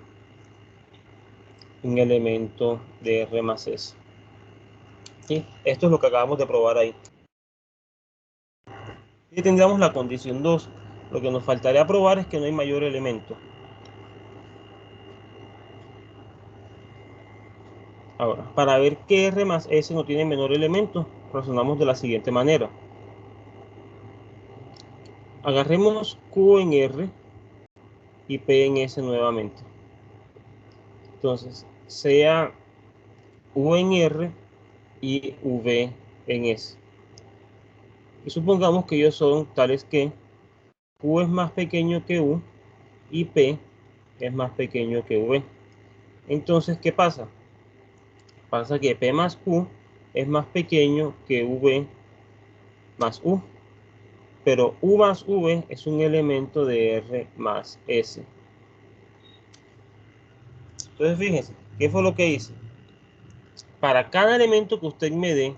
un elemento de R más S. ¿Sí? Esto es lo que acabamos de probar ahí. Y tendríamos la condición 2. Lo que nos faltaría probar es que no hay mayor elemento. Ahora, para ver que R más S no tiene menor elemento, razonamos de la siguiente manera. Agarremos Q en R y P en S nuevamente. Entonces, sea U en R y V en S. Y supongamos que ellos son tales que Q es más pequeño que U y P es más pequeño que V. Entonces, ¿qué pasa? Pasa que P más Q es más pequeño que V más U. Pero U más V es un elemento de R más S. Entonces, fíjense, ¿qué fue lo que hice? Para cada elemento que usted me dé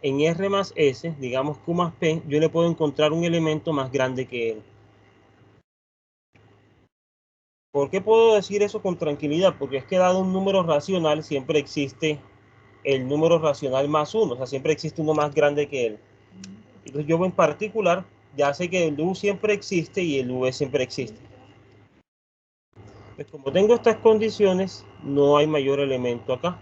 en R más S, digamos Q más P, yo le puedo encontrar un elemento más grande que él. ¿Por qué puedo decir eso con tranquilidad? Porque es que dado un número racional, siempre existe el número racional más uno, o sea, siempre existe uno más grande que él. Entonces yo en particular ya sé que el U siempre existe y el V siempre existe. Pues como tengo estas condiciones, no hay mayor elemento acá.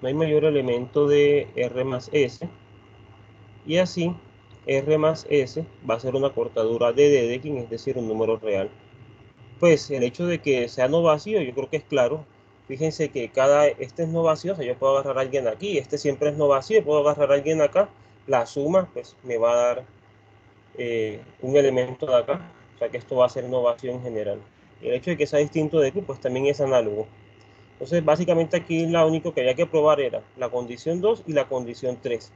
No hay mayor elemento de R más S. Y así, R más S va a ser una cortadura de Dedekind, es decir, un número real. Pues el hecho de que sea no vacío, yo creo que es claro. Fíjense que este es no vacío, o sea, yo puedo agarrar a alguien aquí, este siempre es no vacío, puedo agarrar a alguien acá, la suma pues me va a dar un elemento de acá, o sea que esto va a ser no vacío en general. Y el hecho de que sea distinto de Q, pues también es análogo. Entonces, básicamente aquí lo único que había que probar era la condición 2 y la condición 3.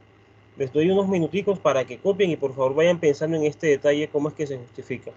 Les doy unos minuticos para que copien y por favor vayan pensando en este detalle, cómo es que se justifica.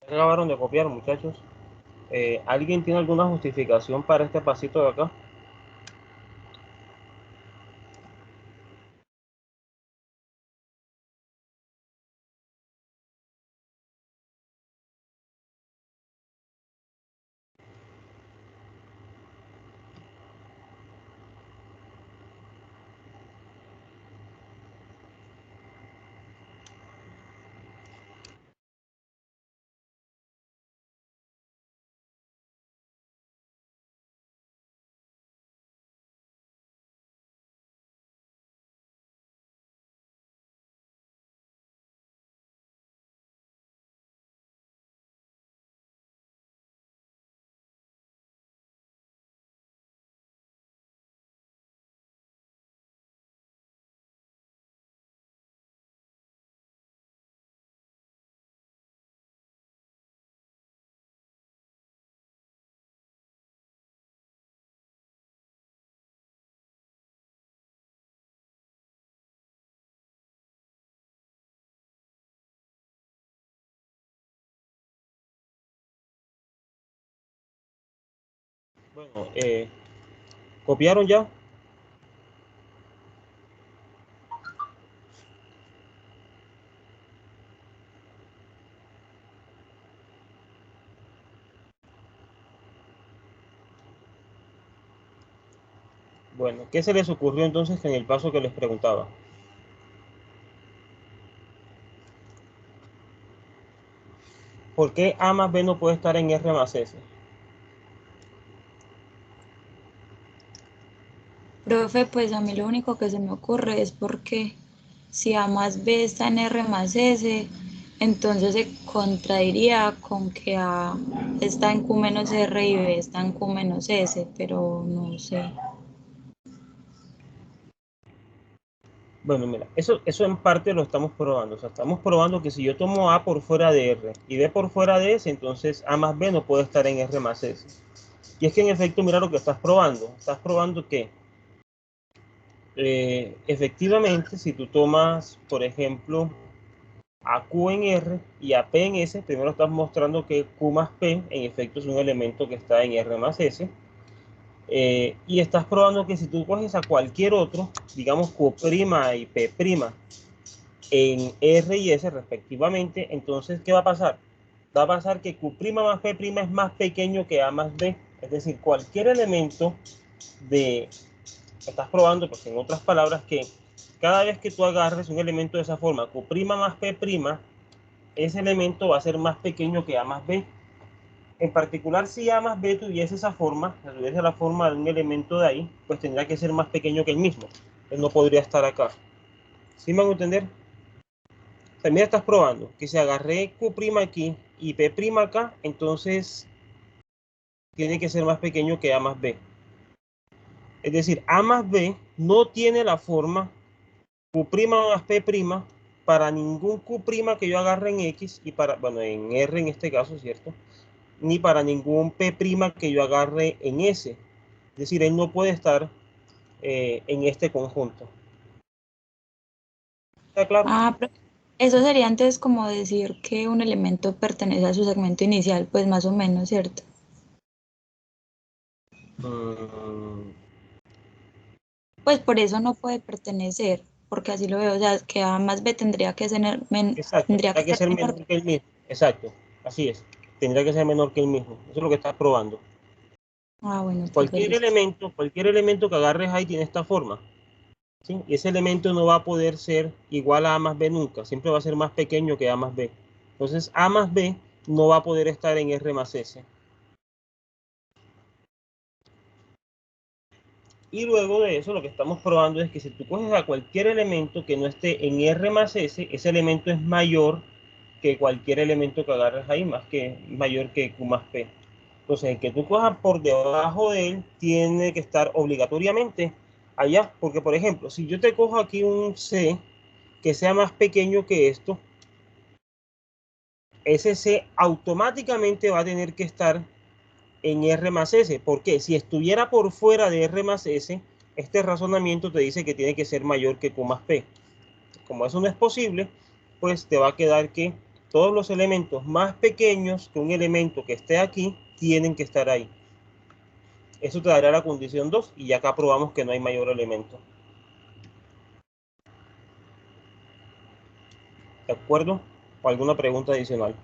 Acabaron de copiar, muchachos. ¿Alguien tiene alguna justificación para este pasito de acá? Bueno, ¿copiaron ya? Bueno, ¿qué se les ocurrió entonces en el paso que les preguntaba? ¿Por qué A más B no puede estar en R más S? Profe, pues a mí lo único que se me ocurre es porque si A más B está en R más S, entonces se contradiría con que A está en Q menos R y B está en Q menos S, pero no sé. Bueno, mira, eso en parte lo estamos probando. O sea, estamos probando que si yo tomo A por fuera de R y B por fuera de S, entonces A más B no puede estar en R más S. Y es que en efecto, mira lo que estás probando. Estás probando que efectivamente, si tú tomas, por ejemplo, a Q en R y a P en S, primero estás mostrando que Q más P en efecto es un elemento que está en R más S. Y estás probando que si tú coges a cualquier otro, digamos Q' y P' en R y S respectivamente, entonces, ¿qué va a pasar? Va a pasar que Q' más P' es más pequeño que A más B. Es decir, cualquier elemento de... Estás probando, pues en otras palabras, que cada vez que tú agarres un elemento de esa forma, Q' más P', ese elemento va a ser más pequeño que A más B. En particular, si A más B tuviese esa forma, si tuviese la forma de un elemento de ahí, pues tendría que ser más pequeño que el mismo. Él no podría estar acá. ¿Sí me van a entender? También estás probando que si agarré Q' aquí y P' acá, entonces tiene que ser más pequeño que A más B. Es decir, A más B no tiene la forma Q' más P' para ningún Q' que yo agarre en X y para, bueno, en R en este caso, ¿cierto? Ni para ningún P' que yo agarre en S. Es decir, él no puede estar en este conjunto. ¿Está claro? Ah, eso sería antes como decir que un elemento pertenece a su segmento inicial, pues más o menos, ¿cierto? Mm, Pues por eso no puede pertenecer, porque así lo veo, o sea, que A más B exacto, tendría que tendrá que ser ser menor. menor que el mismo. Exacto, así es. Tendrá que ser menor que el mismo. Eso es lo que estás probando. Ah, bueno, profe, listo. Cualquier elemento que agarres ahí tiene esta forma. ¿Sí? Y ese elemento no va a poder ser igual a más B nunca. Siempre va a ser más pequeño que A más B. Entonces, A más B no va a poder estar en R más S. Y luego de eso, lo que estamos probando es que si tú coges a cualquier elemento que no esté en R más S, ese elemento es mayor que cualquier elemento que agarres ahí, mayor que Q más P. Entonces, el que tú cojas por debajo de él tiene que estar obligatoriamente allá. Porque, por ejemplo, si yo te cojo aquí un C que sea más pequeño que esto, ese C automáticamente va a tener que estar en R más S. ¿Por qué? Si estuviera por fuera de R más S, este razonamiento te dice que tiene que ser mayor que Q más P. Como eso no es posible, pues te va a quedar que todos los elementos más pequeños que un elemento que esté aquí tienen que estar ahí. Eso te dará la condición 2 y acá probamos que no hay mayor elemento. ¿De acuerdo? ¿O alguna pregunta adicional?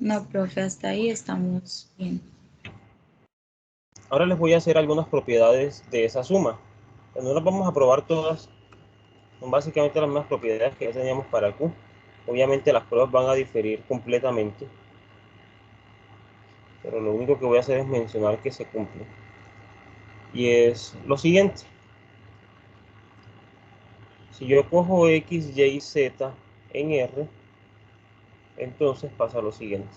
No, profe, hasta ahí estamos bien. Ahora les voy a hacer algunas propiedades de esa suma. No las vamos a probar todas. Son básicamente las mismas propiedades que ya teníamos para Q. Obviamente las pruebas van a diferir completamente. Pero lo único que voy a hacer es mencionar que se cumple. Y es lo siguiente. Si yo cojo X, Y, Z en R, entonces pasa lo siguiente.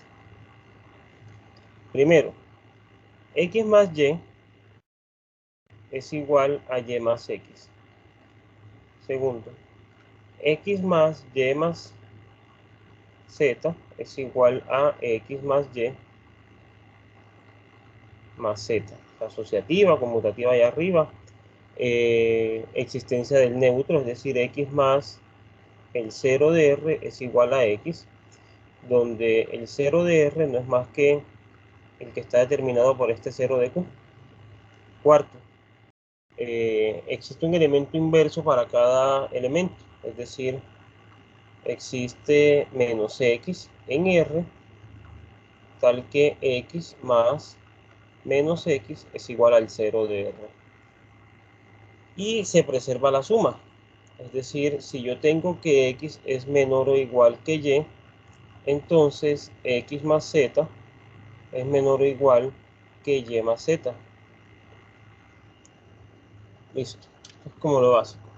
Primero, X más Y es igual a Y más X. Segundo, X más Y más Z es igual a X más Y más Z. Asociativa, conmutativa allá arriba. Existencia del neutro, es decir, X más el 0 de R es igual a X, donde el 0 de R no es más que el que está determinado por este 0 de Q. Cuarto, existe un elemento inverso para cada elemento, es decir, existe menos X en R, tal que X más menos X es igual al 0 de R. Y se preserva la suma, es decir, si yo tengo que X es menor o igual que Y, entonces X más Z es menor o igual que Y más Z. Listo, es como lo básico.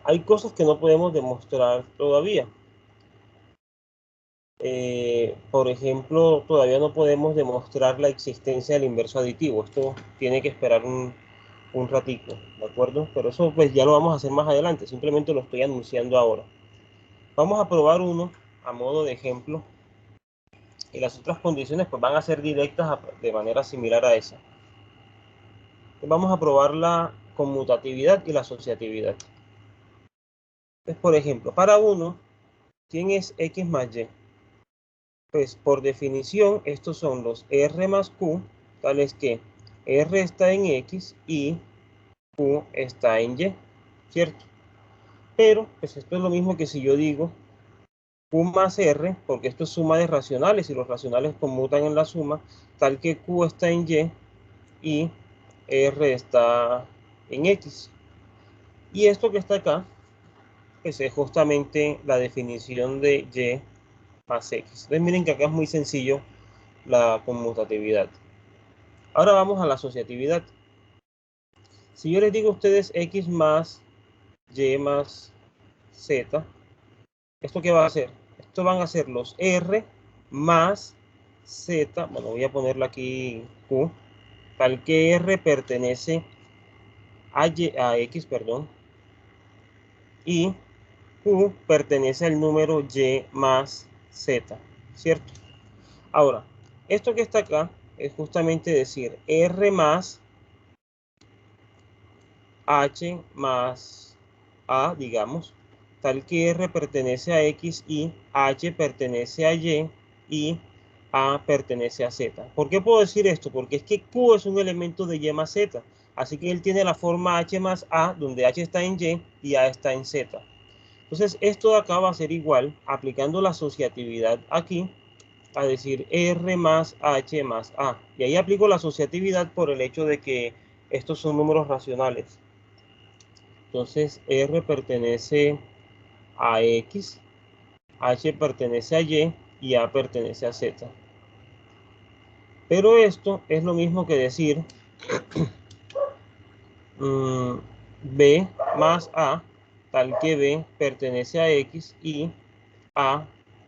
Hay cosas que no podemos demostrar todavía. Por ejemplo, todavía no podemos demostrar la existencia del inverso aditivo. Esto tiene que esperar un ratico, ¿de acuerdo? Pero eso pues ya lo vamos a hacer más adelante. Simplemente lo estoy anunciando ahora. Vamos a probar uno a modo de ejemplo. Y las otras condiciones pues van a ser directas de manera similar a esa. Vamos a probar la conmutatividad y la asociatividad. Entonces, por ejemplo, para uno, ¿quién es X más Y? Pues por definición, estos son los R más Q, tales que R está en X y Q está en Y, ¿cierto? Pero, pues esto es lo mismo que si yo digo Q más R, porque esto es suma de racionales y los racionales conmutan en la suma, tal que Q está en Y y R está en X. Y esto que está acá, pues es justamente la definición de Y más X. Entonces miren que acá es muy sencillo la conmutatividad. Ahora vamos a la asociatividad. Si yo les digo a ustedes X más Y más Z, ¿esto qué va a hacer? Esto van a ser los R más Z, bueno, voy a ponerle aquí Q, tal que R pertenece a X, perdón, y Q pertenece al número Y más Z, ¿cierto? Ahora, esto que está acá es justamente decir R más H más A, digamos, tal que R pertenece a X y H pertenece a y A pertenece a Z. ¿Por qué puedo decir esto? Porque es que Q es un elemento de Y más Z. Así que él tiene la forma H más A, donde H está en y A está en Z. Entonces, esto de acá va a ser igual, aplicando la asociatividad aquí, a decir R más H más A. Y ahí aplico la asociatividad por el hecho de que estos son números racionales. Entonces, R pertenece a X, H pertenece a y A pertenece a Z. Pero esto es lo mismo que decir B más A, tal que B pertenece a X y A,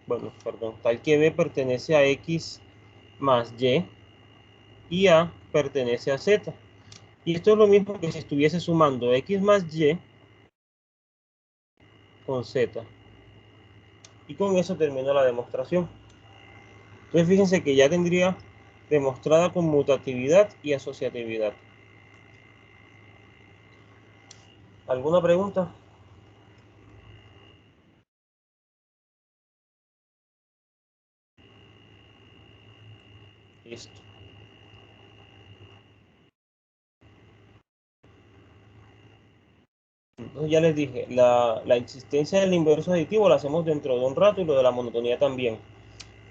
bueno, perdón, tal que B pertenece a X más y A pertenece a Z. Y esto es lo mismo que si estuviese sumando X más Y con Z. Y con eso termino la demostración. Entonces fíjense que ya tendría demostrada conmutatividad y asociatividad. ¿Alguna pregunta? Listo. Entonces ya les dije, la existencia del inverso aditivo la hacemos dentro de un rato y lo de la monotonía también.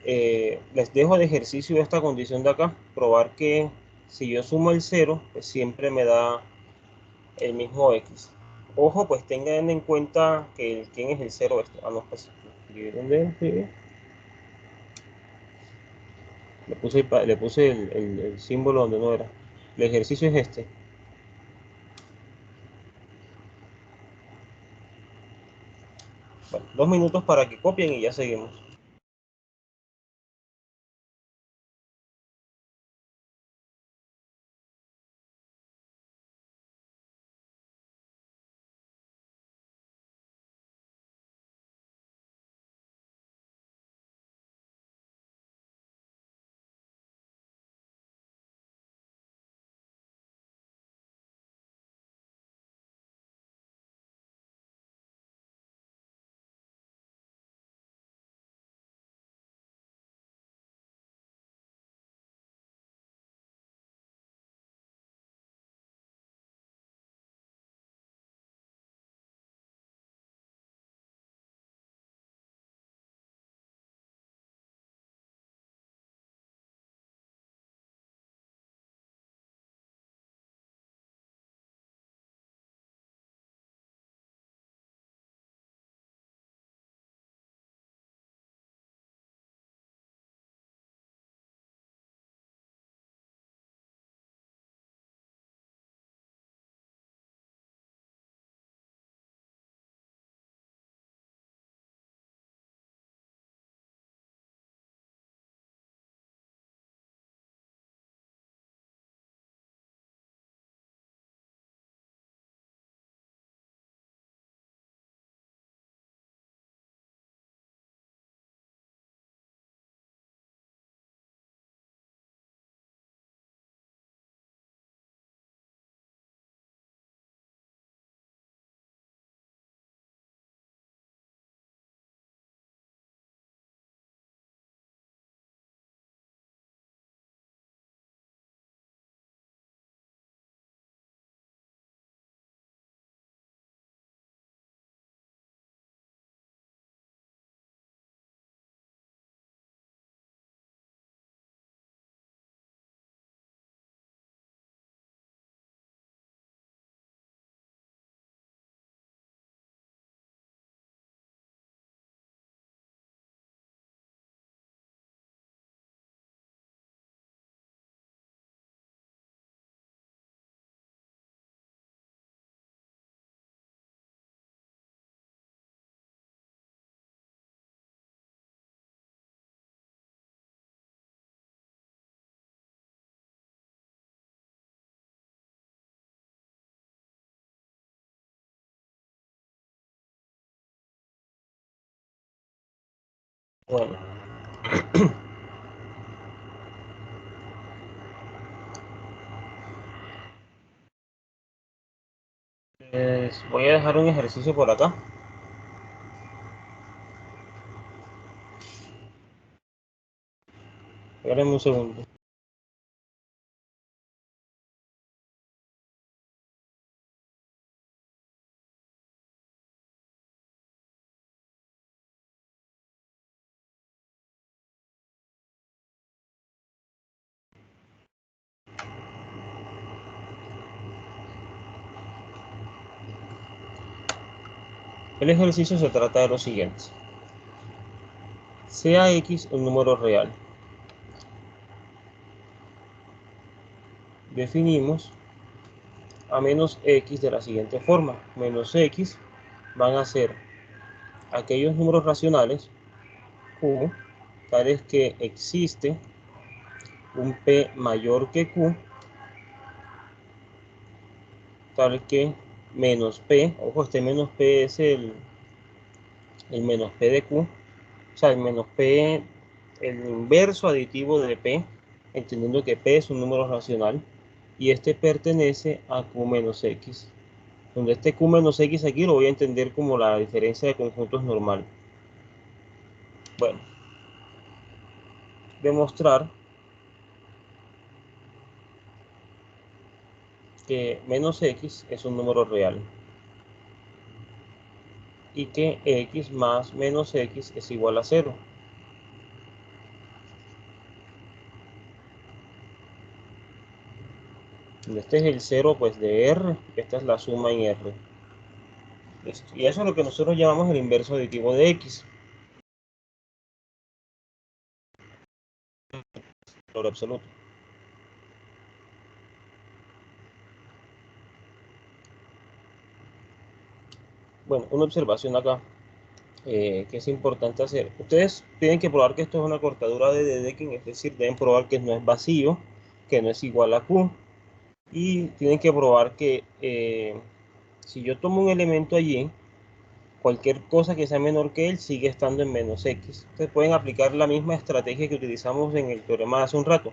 Les dejo de ejercicio esta condición de acá, probar que si yo sumo el 0, pues siempre me da el mismo x. Ojo, pues tengan en cuenta que quién es el 0 este. Ah, no, pues ¿dónde? Sí. Le puse el símbolo donde no era. El ejercicio es este. Bueno, 2 minutos para que copien y ya seguimos. Bueno. Voy a dejar un ejercicio por acá. Espérenme un segundo. El ejercicio se trata de lo siguiente. Sea x un número real. Definimos a menos x de la siguiente forma. Menos x van a ser aquellos números racionales q, tales que existe un p mayor que q, tal que menos p, ojo, este menos p es el menos p de q, o sea, el menos p, el inverso aditivo de p, entendiendo que p es un número racional, y este pertenece a q menos x. donde este Q menos X aquí lo voy a entender como la diferencia de conjuntos normal. Bueno, demostrar que menos X es un número real y que X más menos X es igual a 0. Este es el 0 pues de R, esta es la suma en R. Listo. Y eso es lo que nosotros llamamos el inverso aditivo de X. Valor absoluto. Bueno, una observación acá que es importante hacer. Ustedes tienen que probar que esto es una cortadura de Dedekind, es decir, deben probar que no es vacío, que no es igual a Q. Y tienen que probar que si yo tomo un elemento allí, cualquier cosa que sea menor que él sigue estando en menos X. Ustedes pueden aplicar la misma estrategia que utilizamos en el teorema de hace un rato.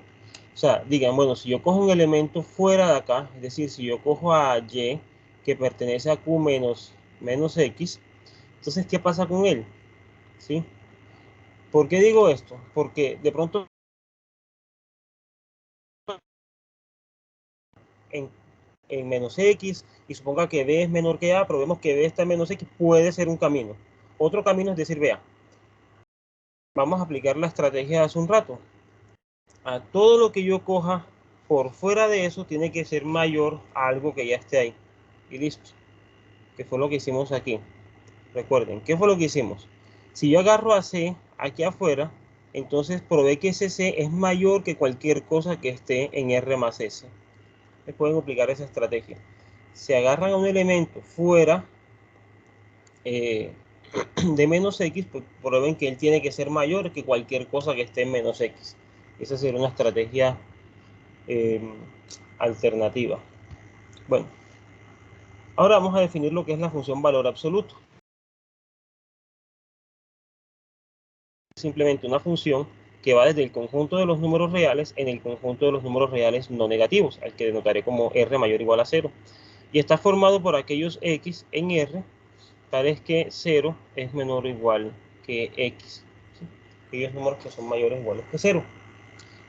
O sea, digan, bueno, si yo cojo un elemento fuera de acá, es decir, si yo cojo a Y que pertenece a Q menos X, entonces, ¿qué pasa con él? ¿Sí? ¿Por qué digo esto? Porque de pronto en, en menos X, y suponga que B es menor que A, pero vemos que B está en menos X, puede ser un camino. Otro camino es decir, vea, vamos a aplicar la estrategia de hace un rato. A todo lo que yo coja por fuera de eso tiene que ser mayor a algo que ya esté ahí. Y listo. Que fue lo que hicimos aquí. Recuerden, ¿qué fue lo que hicimos? Si yo agarro a C aquí afuera, entonces probé que ese C es mayor que cualquier cosa que esté en R más S. Les pueden aplicar esa estrategia. Se agarran a un elemento fuera de menos X, pues prueben que él tiene que ser mayor que cualquier cosa que esté en menos X. Esa sería una estrategia eh, alternativa. Bueno, ahora vamos a definir lo que es la función valor absoluto. Simplemente una función que va desde el conjunto de los números reales en el conjunto de los números reales no negativos, al que denotaré como R mayor o igual a 0. Y está formado por aquellos X en R, tales que 0 es menor o igual que X. ¿Sí? Aquellos números que son mayores o iguales que 0.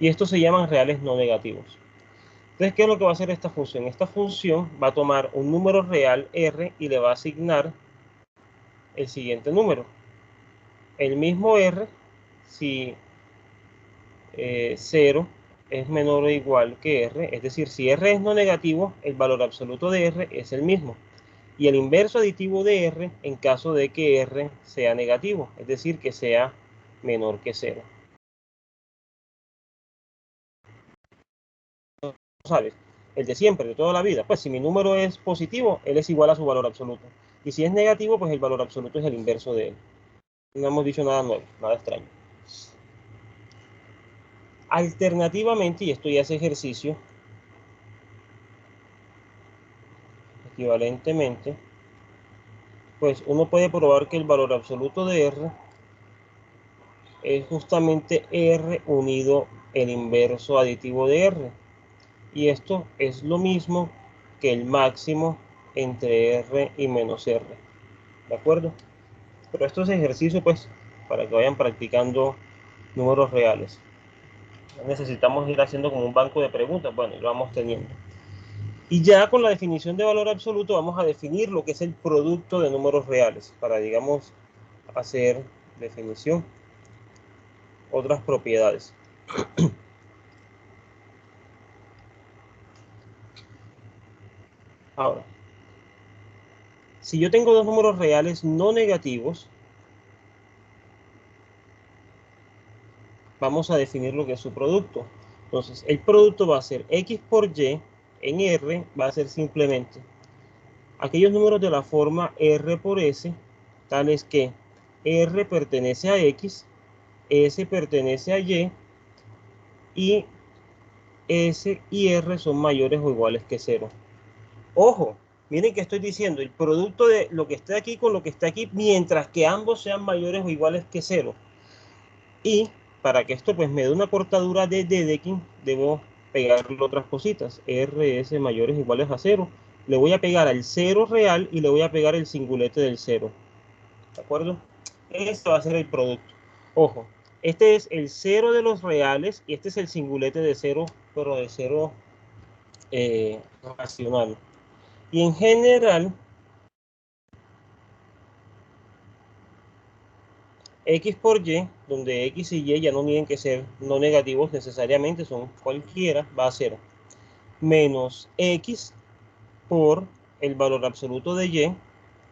Y estos se llaman reales no negativos. Entonces, ¿qué es lo que va a hacer esta función? Esta función va a tomar un número real R y le va a asignar el siguiente número. El mismo R, si 0 es menor o igual que R, es decir, si R es no negativo, el valor absoluto de R es el mismo. Y el inverso aditivo de R en caso de que R sea negativo, es decir, que sea menor que 0. ¿Sabes? El de siempre, de toda la vida. Pues si mi número es positivo, él es igual a su valor absoluto. Y si es negativo, pues el valor absoluto es el inverso de él. No hemos dicho nada nuevo, nada extraño. Alternativamente, y esto ya es ejercicio, equivalentemente, pues uno puede probar que el valor absoluto de R es justamente R unido el inverso aditivo de R. Y esto es lo mismo que el máximo entre R y menos R. ¿De acuerdo? Pero esto es ejercicio, pues, para que vayan practicando números reales. Necesitamos ir haciendo como un banco de preguntas. Bueno, lo vamos teniendo. Y ya con la definición de valor absoluto vamos a definir lo que es el producto de números reales para, digamos, hacer definición, otras propiedades. Ahora, si yo tengo dos números reales no negativos, vamos a definir lo que es su producto. Entonces, el producto va a ser X por Y en R, va a ser simplemente aquellos números de la forma R por S, tales que R pertenece a X, S pertenece a y S y R son mayores o iguales que 0. Ojo, miren que estoy diciendo el producto de lo que está aquí con lo que está aquí, mientras que ambos sean mayores o iguales que 0. Y para que esto pues me dé una cortadura de Dedekind, debo pegarle otras cositas. RS mayores o iguales a 0 Le voy a pegar al 0 real y le voy a pegar el cingulete del 0. ¿De acuerdo? Este va a ser el producto. Ojo, este es el 0 de los reales y este es el cingulete de 0, pero de 0 racional. Y en general, X por Y, donde X y Y ya no tienen que ser no negativos necesariamente, son cualquiera, va a ser menos X por el valor absoluto de Y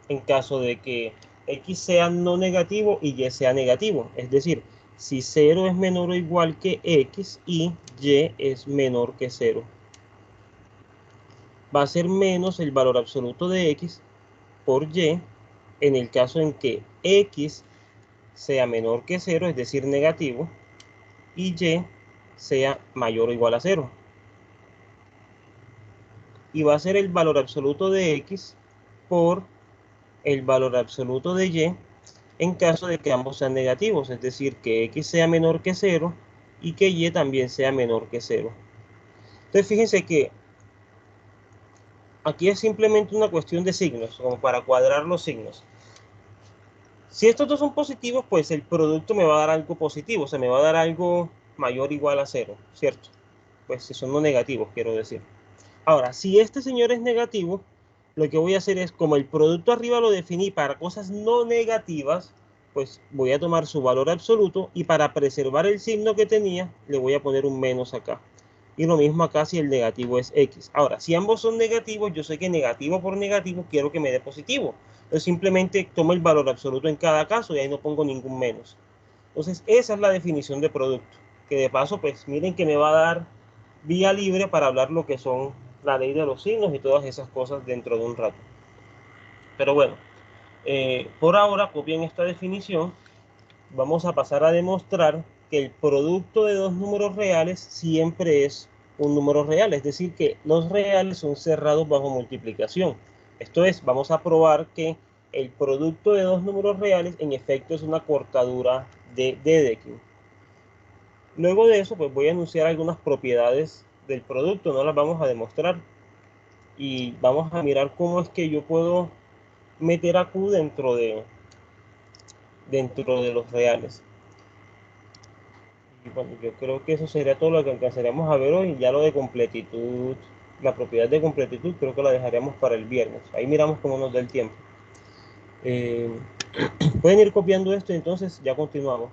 en caso de que X sea no negativo y Y sea negativo. Es decir, si 0 es menor o igual que X y Y es menor que 0. Va a ser menos el valor absoluto de X por Y en el caso en que X sea menor que 0, es decir, negativo, y Y sea mayor o igual a 0. Y va a ser el valor absoluto de X por el valor absoluto de Y en caso de que ambos sean negativos, es decir, que X sea menor que 0 y que Y también sea menor que 0. Entonces fíjense que aquí es simplemente una cuestión de signos, como para cuadrar los signos. Si estos dos son positivos, pues el producto me va a dar algo positivo, o sea, me va a dar algo mayor o igual a 0, ¿cierto? Pues si son no negativos, quiero decir. Ahora, si este señor es negativo, lo que voy a hacer es, como el producto arriba lo definí para cosas no negativas, pues voy a tomar su valor absoluto y para preservar el signo que tenía, le voy a poner un menos acá. Y lo mismo acá si el negativo es X. Ahora, si ambos son negativos, yo sé que negativo por negativo quiero que me dé positivo. Entonces simplemente tomo el valor absoluto en cada caso y ahí no pongo ningún menos. Entonces esa es la definición de producto. Que de paso, pues miren que me va a dar vía libre para hablar lo que son la ley de los signos y todas esas cosas dentro de un rato. Pero bueno, por ahora copien esta definición. Vamos a pasar a demostrar que el producto de dos números reales siempre es un número real, es decir, que los reales son cerrados bajo multiplicación. Esto es, vamos a probar que el producto de dos números reales en efecto es una cortadura de Dedekind. Luego de eso, pues voy a enunciar algunas propiedades del producto, no las vamos a demostrar. Y vamos a mirar cómo es que yo puedo meter a Q dentro de los reales. Y bueno, yo creo que eso sería todo lo que alcanzaremos a ver hoy. Ya lo de completitud, la propiedad de completitud, creo que la dejaremos para el viernes. Ahí miramos cómo nos da el tiempo. Eh, pueden ir copiando esto y entonces ya continuamos.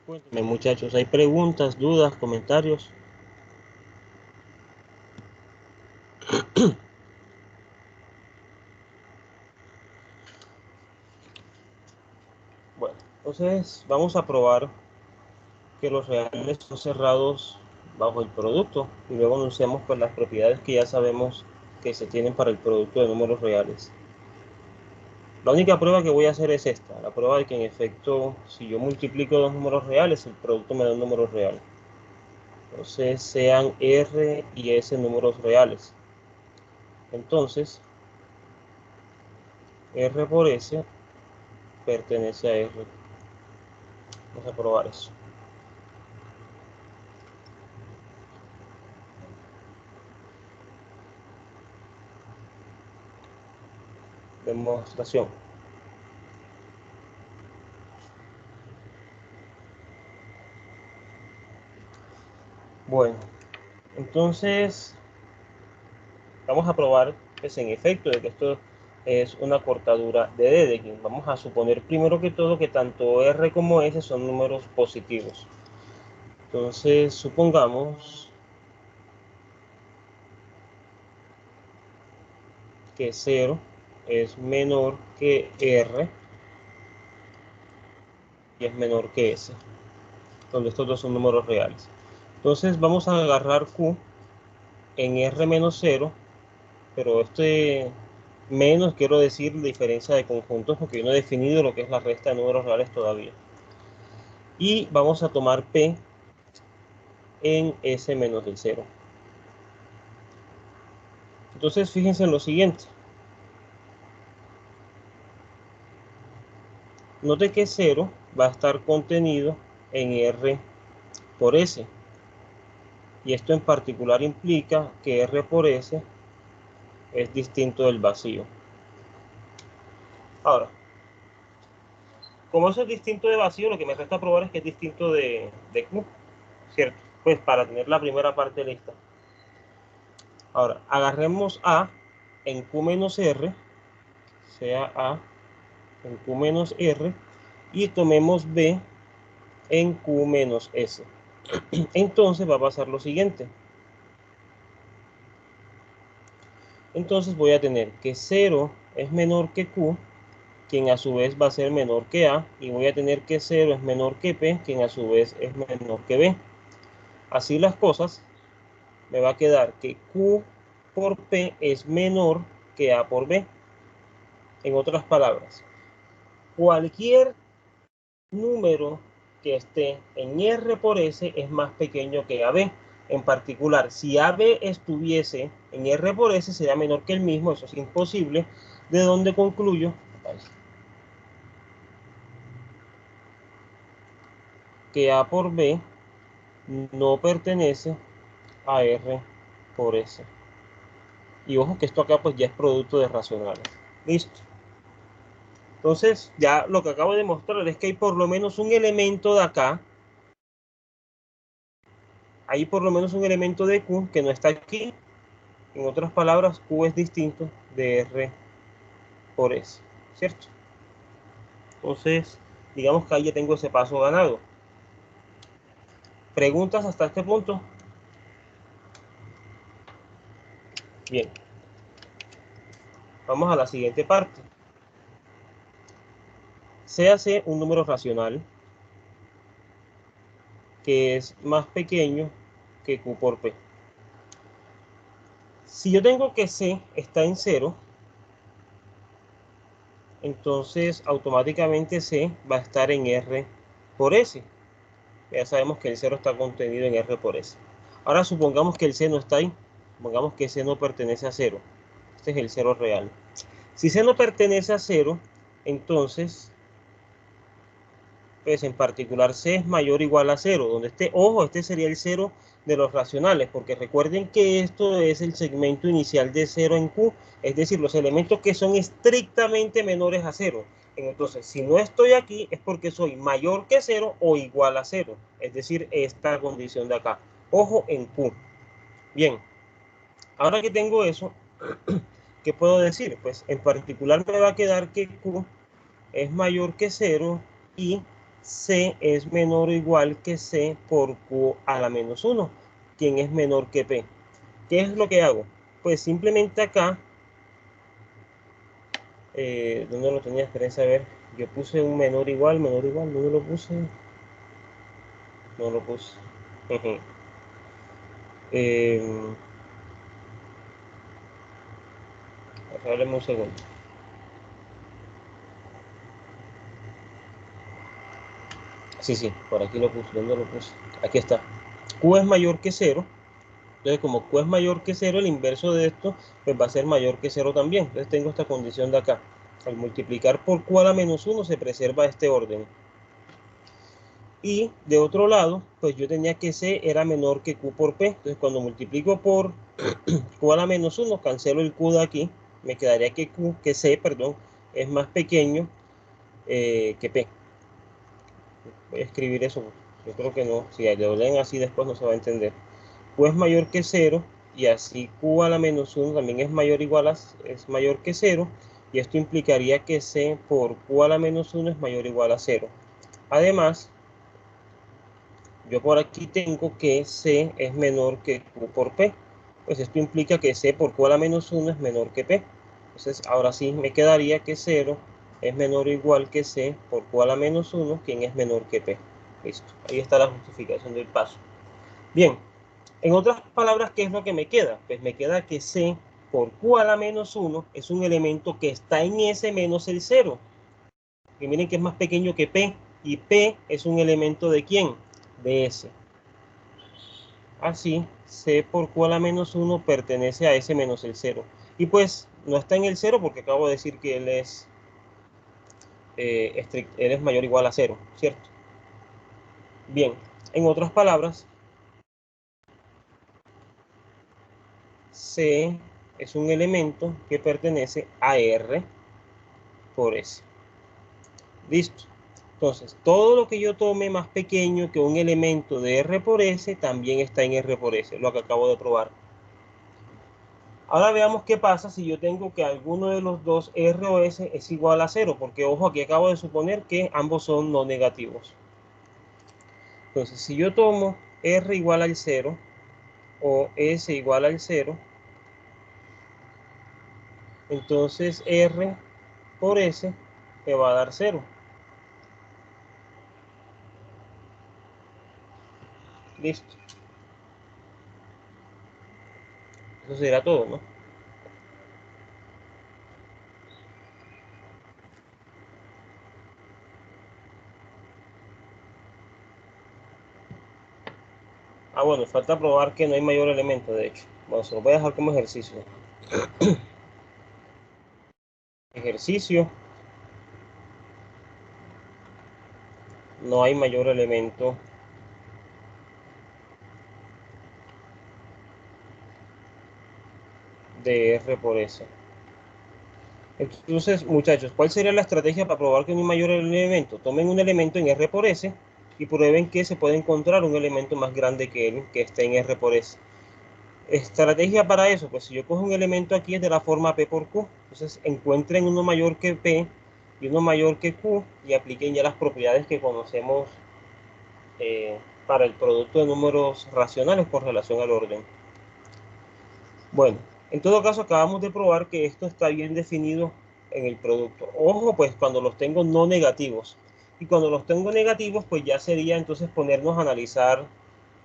Cuéntenme, muchachos, ¿hay preguntas, dudas, comentarios? Bueno, entonces vamos a probar que los reales son cerrados bajo el producto y luego anunciamos pues las propiedades que ya sabemos que se tienen para el producto de números reales. La única prueba que voy a hacer es esta, la prueba de que en efecto si yo multiplico dos números reales el producto me da un número real. Entonces sean R y S números reales. Entonces R por S pertenece a R. Vamos a probar eso. Demostración. Bueno, entonces vamos a probar pues, en efecto de que esto es una cortadura de Dedekind. Vamos a suponer primero que todo que tanto R como S son números positivos. Entonces supongamos que 0 es menor que R y es menor que S, donde estos dos son números reales. Entonces vamos a agarrar Q en R menos 0, pero este menos quiero decir diferencia de conjuntos porque yo no he definido lo que es la resta de números reales todavía. Y vamos a tomar P en S menos el 0. Entonces fíjense en lo siguiente. Note que 0 va a estar contenido en R por S. Y esto en particular implica que R por S es distinto del vacío. Ahora, como eso es distinto de vacío, lo que me resta probar es que es distinto de Q, ¿cierto? Pues para tener la primera parte lista. Ahora, agarremos A en Q menos R, sea A en Q menos R, y tomemos B en Q menos S. Entonces va a pasar lo siguiente. Entonces voy a tener que 0 es menor que Q, quien a su vez va a ser menor que A, y voy a tener que 0 es menor que P, quien a su vez es menor que B. Así las cosas, me va a quedar que Q por P es menor que A por B. En otras palabras, cualquier número que esté en R por S es más pequeño que AB. En particular, si AB estuviese en R por S, sería menor que el mismo, eso es imposible, de donde concluyo que A por B no pertenece a R por S. Y ojo que esto acá pues ya es producto de racionales. Listo. Entonces, ya lo que acabo de mostrar es que hay por lo menos un elemento de acá. Hay por lo menos un elemento de Q que no está aquí. En otras palabras, Q es distinto de R por S, ¿cierto? Entonces, digamos que ahí ya tengo ese paso ganado. ¿Preguntas hasta este punto? Bien. Vamos a la siguiente parte. Se hace un número racional que es más pequeño que Q por P. Si yo tengo que C está en 0, entonces automáticamente C va a estar en R por S. Ya sabemos que el 0 está contenido en R por S. Ahora supongamos que el C no está ahí. Supongamos que C no pertenece a 0. Este es el 0 real. Si C no pertenece a 0, entonces, pues en particular C es mayor o igual a 0. Donde esté, ojo, este sería el 0 de los racionales, porque recuerden que esto es el segmento inicial de 0 en Q, es decir, los elementos que son estrictamente menores a 0. Entonces, si no estoy aquí es porque soy mayor que 0 o igual a 0, es decir, esta condición de acá. Ojo en Q. Bien, ahora que tengo eso, ¿qué puedo decir? Pues en particular me va a quedar que Q es mayor que 0 y C es menor o igual que C por Q a la menos 1, quien es menor que P. ¿Qué es lo que hago? Pues simplemente acá, ¿dónde lo tenía? Espérense a ver. Yo puse un menor igual, ¿dónde lo puse? No lo puse. Hábleme un segundo. Sí, por aquí lo puse. ¿Dónde lo puse? Aquí está. Q es mayor que 0. Entonces, como Q es mayor que 0, el inverso de esto pues va a ser mayor que 0 también. Entonces tengo esta condición de acá. Al multiplicar por Q a la menos 1 se preserva este orden. Y de otro lado, pues yo tenía que C era menor que Q por P. Entonces cuando multiplico por Q a la menos 1, cancelo el Q de aquí. Me quedaría que C, perdón, es más pequeño que P. Voy a escribir eso. Yo creo que no. Si lo leen así después no se va a entender. Q es mayor que 0 y así Q a la menos 1 también es mayor que 0, y esto implicaría que C por Q a la menos 1 es mayor o igual a 0. Además, yo por aquí tengo que C es menor que Q por P. Pues esto implica que C por Q a la menos 1 es menor que P. Entonces ahora sí me quedaría que 0 es menor o igual que C por Q a la menos 1, quien es menor que P. Listo. Ahí está la justificación del paso. Bien. En otras palabras, ¿qué es lo que me queda? Pues me queda que C por Q a la menos 1 es un elemento que está en S menos el 0. Y miren que es más pequeño que P. Y P es un elemento ¿de quién? De S. Así, C por Q a la menos 1 pertenece a S menos el 0. Y pues no está en el 0 porque acabo de decir que él es mayor o igual a 0, ¿cierto? Bien, en otras palabras, C es un elemento que pertenece a R por S. Listo. Entonces, todo lo que yo tome más pequeño que un elemento de R por S también está en R por S, lo que acabo de probar. Ahora veamos qué pasa si yo tengo que alguno de los dos R o S es igual a 0, porque ojo, aquí acabo de suponer que ambos son no negativos. Entonces, si yo tomo R igual al 0 o S igual al 0, entonces R por S me va a dar 0. Listo. Eso será todo, ¿no? Ah, bueno, falta probar que no hay mayor elemento, de hecho. Bueno, se lo voy a dejar como ejercicio. Ejercicio. No hay mayor elemento de R por S. Entonces, muchachos, ¿cuál sería la estrategia para probar que no hay mayor elemento? Tomen un elemento en R por S y prueben que se puede encontrar un elemento más grande que él, que esté en R por S. Estrategia para eso, pues si yo cojo un elemento aquí es de la forma P por Q, entonces encuentren uno mayor que P y uno mayor que Q y apliquen ya las propiedades que conocemos para el producto de números racionales con relación al orden. Bueno, en todo caso acabamos de probar que esto está bien definido en el producto. Ojo, pues cuando los tengo no negativos. Y cuando los tengo negativos, pues ya sería entonces ponernos a analizar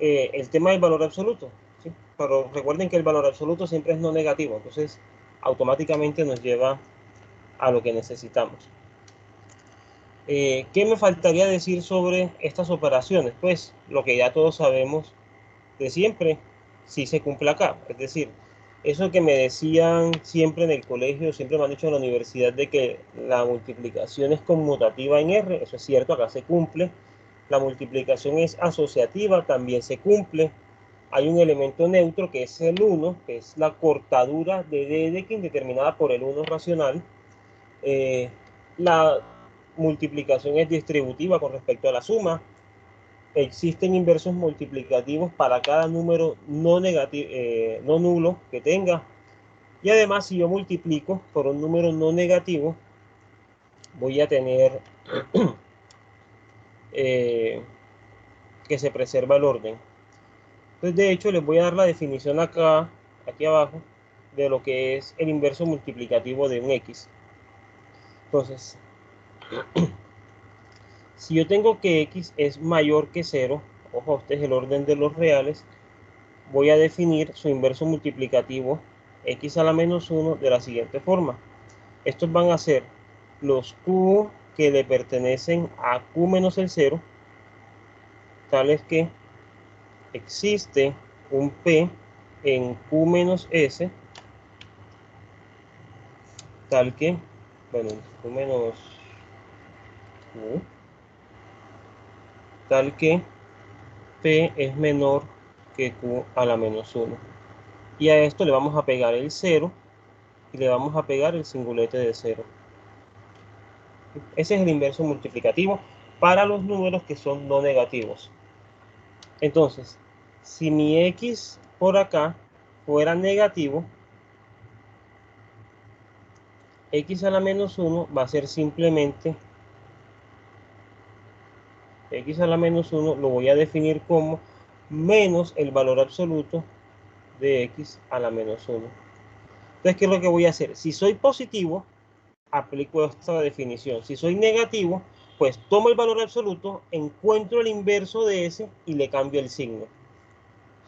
el tema del valor absoluto, ¿sí? Pero recuerden que el valor absoluto siempre es no negativo, entonces automáticamente nos lleva a lo que necesitamos. ¿Qué me faltaría decir sobre estas operaciones? Pues lo que ya todos sabemos de siempre, si se cumple acá. Es decir, eso que me decían siempre en el colegio, siempre me han dicho en la universidad de que la multiplicación es conmutativa en R, eso es cierto, acá se cumple. La multiplicación es asociativa, también se cumple. Hay un elemento neutro que es el 1, que es la cortadura de D de King determinada por el 1 racional. La multiplicación es distributiva con respecto a la suma. Existen inversos multiplicativos para cada número no nulo que tenga. Y además, si yo multiplico por un número no negativo, voy a tener que se preserva el orden. Entonces, de hecho, les voy a dar la definición acá, aquí abajo, de lo que es el inverso multiplicativo de un x. Entonces, si yo tengo que x es mayor que 0, ojo, este es el orden de los reales, voy a definir su inverso multiplicativo x a la menos 1 de la siguiente forma. Estos van a ser los q que le pertenecen a q menos el 0, tales que existe un p en q menos s, tal que, bueno, q menos q, tal que p es menor que q a la menos 1. Y a esto le vamos a pegar el 0 y le vamos a pegar el singulete de 0. Ese es el inverso multiplicativo para los números que son no negativos. Entonces, si mi x por acá fuera negativo, x a la menos 1 va a ser simplemente x a la menos 1, lo voy a definir como menos el valor absoluto de x a la menos 1. Entonces, ¿qué es lo que voy a hacer? Si soy positivo, aplico esta definición. Si soy negativo, pues tomo el valor absoluto, encuentro el inverso de ese y le cambio el signo.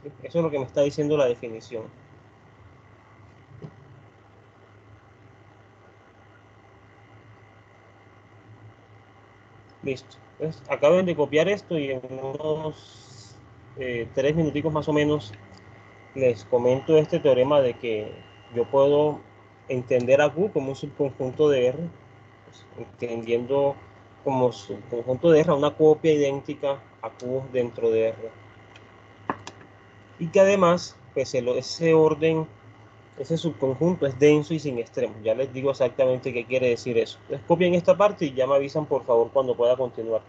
¿Sí? Eso es lo que me está diciendo la definición. Listo. Entonces, acaben de copiar esto y en unos 3 minuticos más o menos les comento este teorema de que yo puedo entender a Q como un subconjunto de R, pues, entendiendo como subconjunto de R una copia idéntica a Q dentro de R. Y que además, pues ese orden, ese subconjunto es denso y sin extremos. Ya les digo exactamente qué quiere decir eso. Entonces copien esta parte y ya me avisan por favor cuando pueda continuar.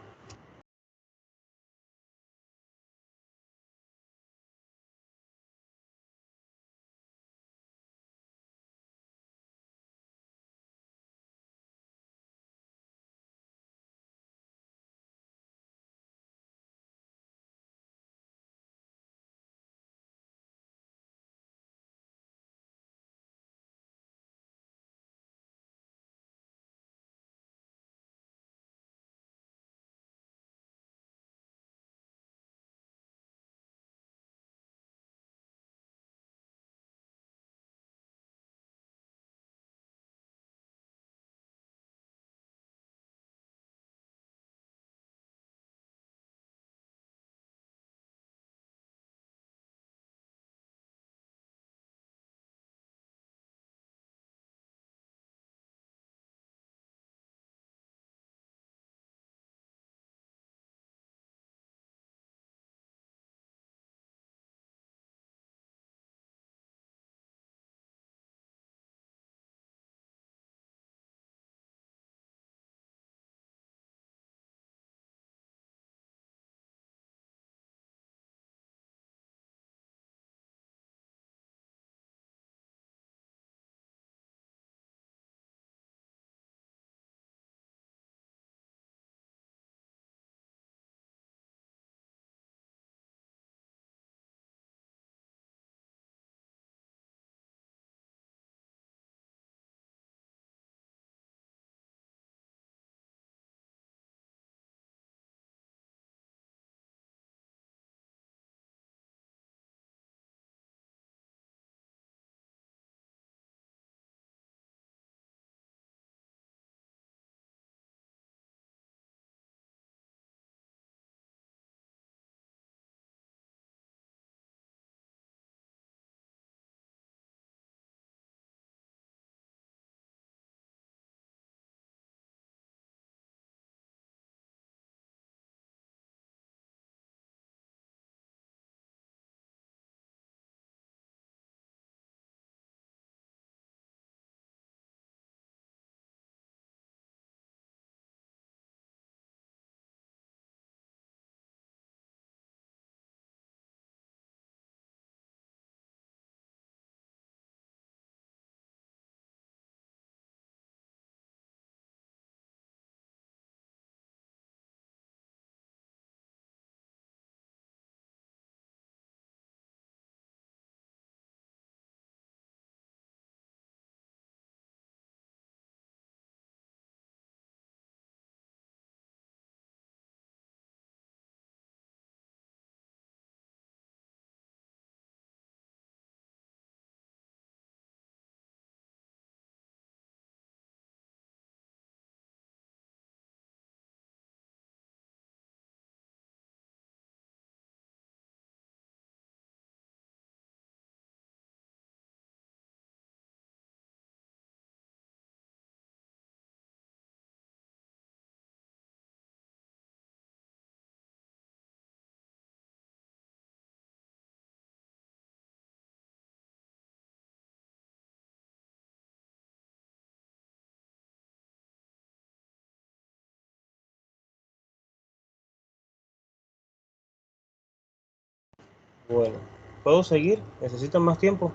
Bueno, ¿puedo seguir? ¿Necesitan más tiempo?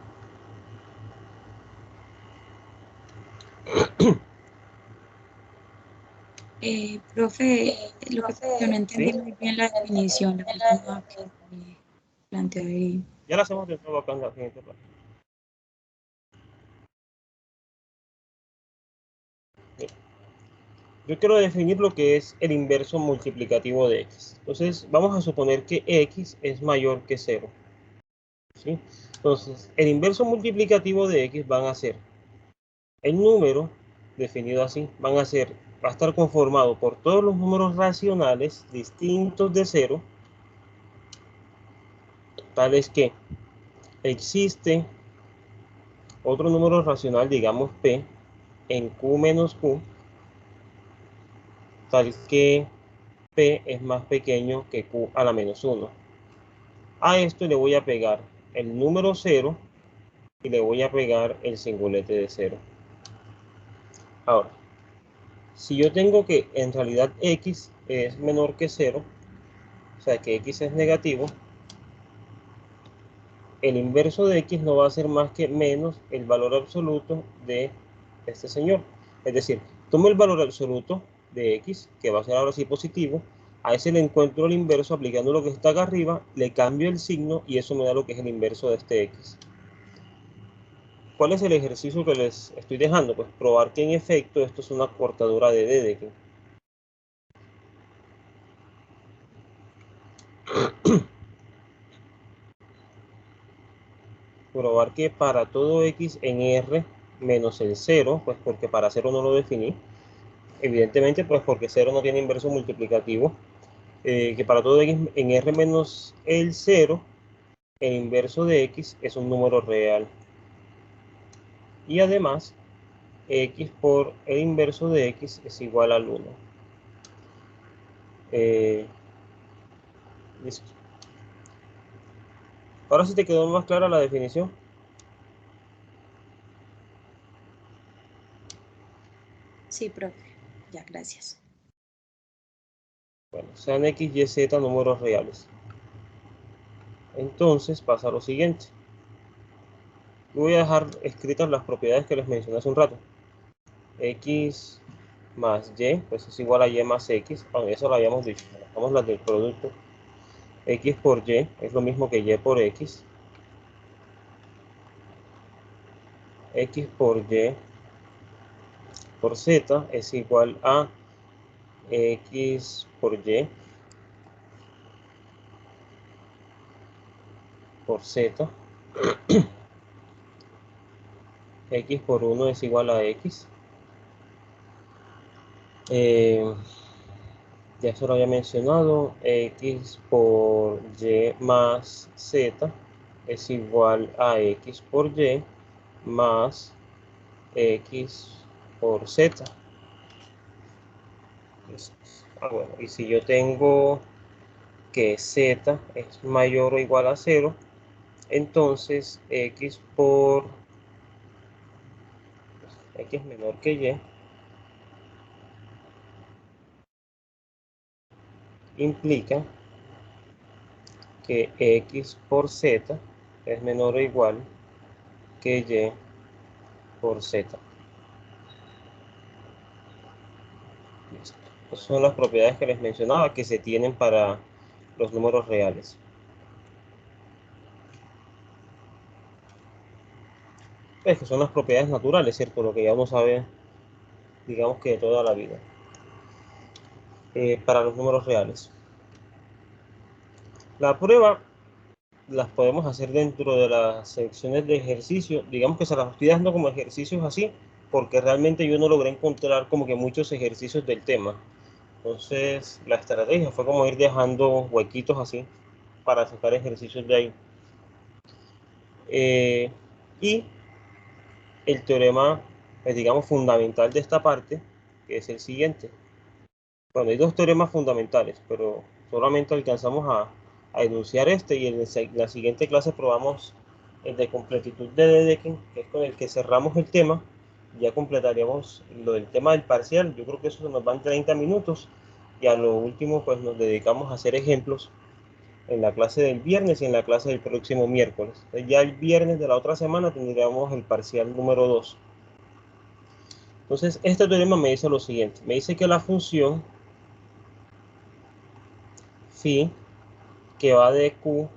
Profe, lo que yo no entendí ¿Sí? muy bien la definición, la última que me planteó ahí. Ya la hacemos de nuevo acá en la siguiente página. Yo quiero definir lo que es el inverso multiplicativo de x. Entonces, vamos a suponer que x es mayor que 0. ¿Sí? Entonces, el inverso multiplicativo de x van a ser el número, definido así, va a estar conformado por todos los números racionales distintos de 0, tales que existe otro número racional, digamos p, en q menos q, tal que p es más pequeño que q a la menos 1. A esto le voy a pegar el número 0 y le voy a pegar el singulete de 0. Ahora, si yo tengo que en realidad x es menor que 0, o sea que x es negativo, el inverso de x no va a ser más que menos el valor absoluto de este señor. Es decir, tomo el valor absoluto de x, que va a ser ahora sí positivo, a ese le encuentro el inverso aplicando lo que está acá arriba, le cambio el signo y eso me da lo que es el inverso de este x. ¿Cuál es el ejercicio que les estoy dejando? Pues probar que en efecto esto es una cortadura de Dedekind. Probar que para todo x en R menos el 0, pues porque para 0 no lo definí, evidentemente pues porque 0 no tiene inverso multiplicativo, que para todo x en R menos el 0, el inverso de x es un número real. Y además, x por el inverso de x es igual al 1. Listo. Ahora sí te quedó más clara la definición. Sí, profe, ya, gracias. Bueno, sean x, y, z números reales. Entonces pasa lo siguiente. Voy a dejar escritas las propiedades que les mencioné hace un rato. X más y, pues es igual a y más x. Bueno, eso lo habíamos dicho. Vamos las del producto. X por y es lo mismo que y por x. X por y por z es igual a x por y por z. X por 1 es igual a x. Ya eso lo había mencionado. X por y más z es igual a x por y más x por z. Bueno, y si yo tengo que z es mayor o igual a 0, entonces x por x menor que y implica que x por z es menor o igual que y por z. Esas son las propiedades que les mencionaba que se tienen para los números reales. Es que son las propiedades naturales, ¿cierto? Lo que ya uno sabe, digamos que de toda la vida. Para los números reales. La prueba las podemos hacer dentro de las secciones de ejercicio. Digamos que se las estoy dando como ejercicios así, porque realmente yo no logré encontrar como que muchos ejercicios del tema. Entonces, la estrategia fue como ir dejando huequitos así para sacar ejercicios de ahí. Y el teorema, digamos, fundamental de esta parte, que es el siguiente. Bueno, hay dos teoremas fundamentales, pero solamente alcanzamos a enunciar este y en la siguiente clase probamos el de completitud de Dedekind, que es con el que cerramos el tema. Ya completaríamos lo del tema del parcial. Yo creo que eso nos van 30 minutos y a lo último pues nos dedicamos a hacer ejemplos en la clase del viernes y en la clase del próximo miércoles. Entonces, ya el viernes de la otra semana tendríamos el parcial número 2. Entonces, este teorema me dice lo siguiente. Me dice que la función phi que va de Q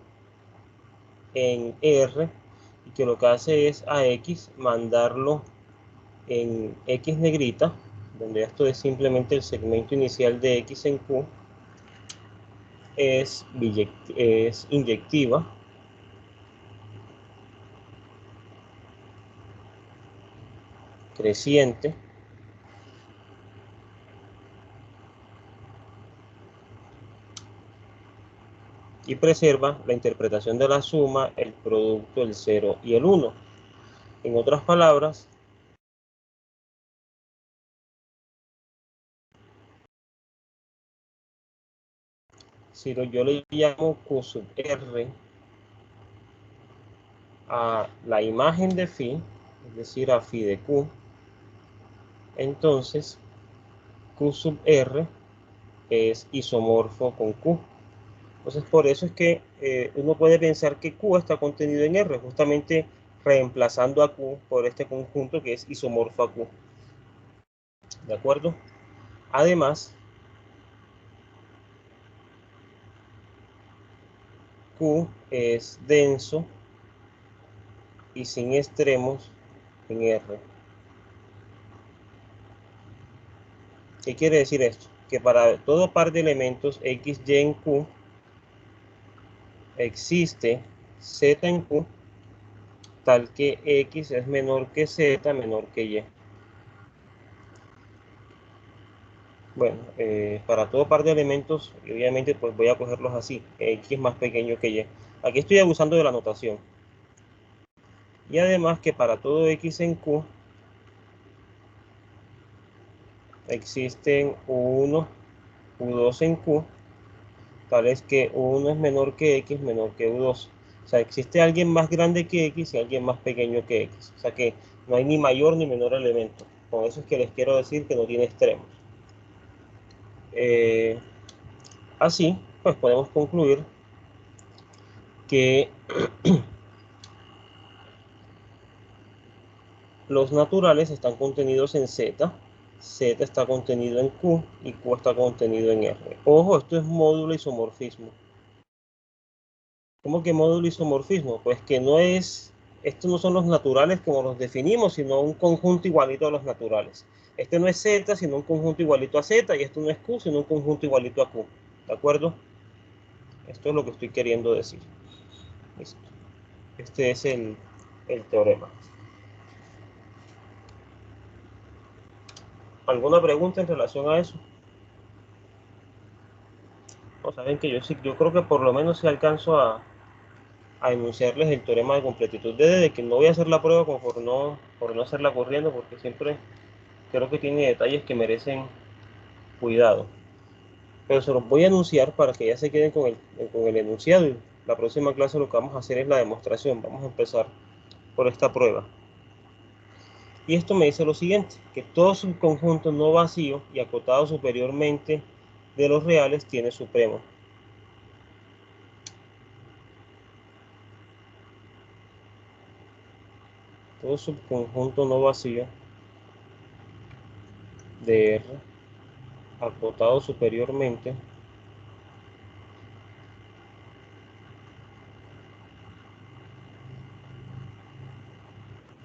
en R y que lo que hace es a X mandarlo en X negrita, donde esto es simplemente el segmento inicial de X en Q, es inyectiva, creciente, y preserva la interpretación de la suma, el producto, el 0 y el 1. En otras palabras, si yo le llamo Q sub R a la imagen de phi, es decir, a phi de Q, entonces Q sub R es isomorfo con Q. Entonces, por eso es que uno puede pensar que Q está contenido en R, justamente reemplazando a Q por este conjunto que es isomorfo a Q. ¿De acuerdo? Además, Q es denso y sin extremos en R. ¿Qué quiere decir esto? Que para todo par de elementos X, Y en Q, existe Z en Q, tal que X es menor que Z, menor que Y. Bueno, para todo par de elementos, obviamente pues voy a cogerlos así, X más pequeño que Y. Aquí estoy abusando de la notación. Y además que para todo X en Q, existen U1, U2 en Q, tal es que U1 es menor que X, menor que U2. O sea, existe alguien más grande que X y alguien más pequeño que X. O sea que no hay ni mayor ni menor elemento. Con eso es que les quiero decir que no tiene extremos. Así, pues podemos concluir que los naturales están contenidos en Z, Z está contenido en Q y Q está contenido en R. Ojo, esto es módulo isomorfismo. ¿Cómo que módulo isomorfismo? Pues que no es, estos no son los naturales como los definimos, sino un conjunto igualito a los naturales. Este no es Z, sino un conjunto igualito a Z, y esto no es Q, sino un conjunto igualito a Q. ¿De acuerdo? Esto es lo que estoy queriendo decir. Listo. Este es el teorema. ¿Alguna pregunta en relación a eso? No, saben que yo creo que por lo menos si alcanzo a enunciarles el teorema de completitud de que no voy a hacer la prueba como por no hacerla corriendo, porque siempre creo que tiene detalles que merecen cuidado. Pero se los voy a enunciar para que ya se queden con el enunciado, y la próxima clase lo que vamos a hacer es la demostración. Vamos a empezar por esta prueba. Y esto me dice lo siguiente, que todo subconjunto no vacío y acotado superiormente de los reales tiene supremo. Todo subconjunto no vacío de R acotado superiormente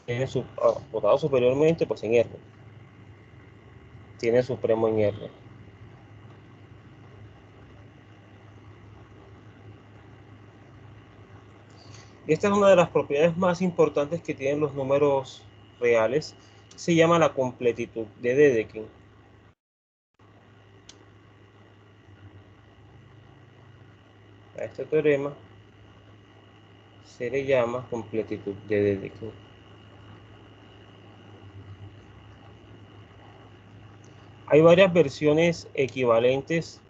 tiene acotado superiormente pues en R, tiene supremo en R. Esta es una de las propiedades más importantes que tienen los números reales. Se llama la completitud de Dedekind. A este teorema se le llama completitud de Dedekind. Hay varias versiones equivalentes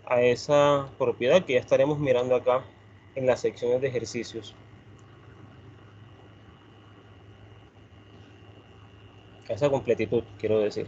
a esa propiedad que ya estaremos mirando acá en las secciones de ejercicios. A esa completitud, quiero decir.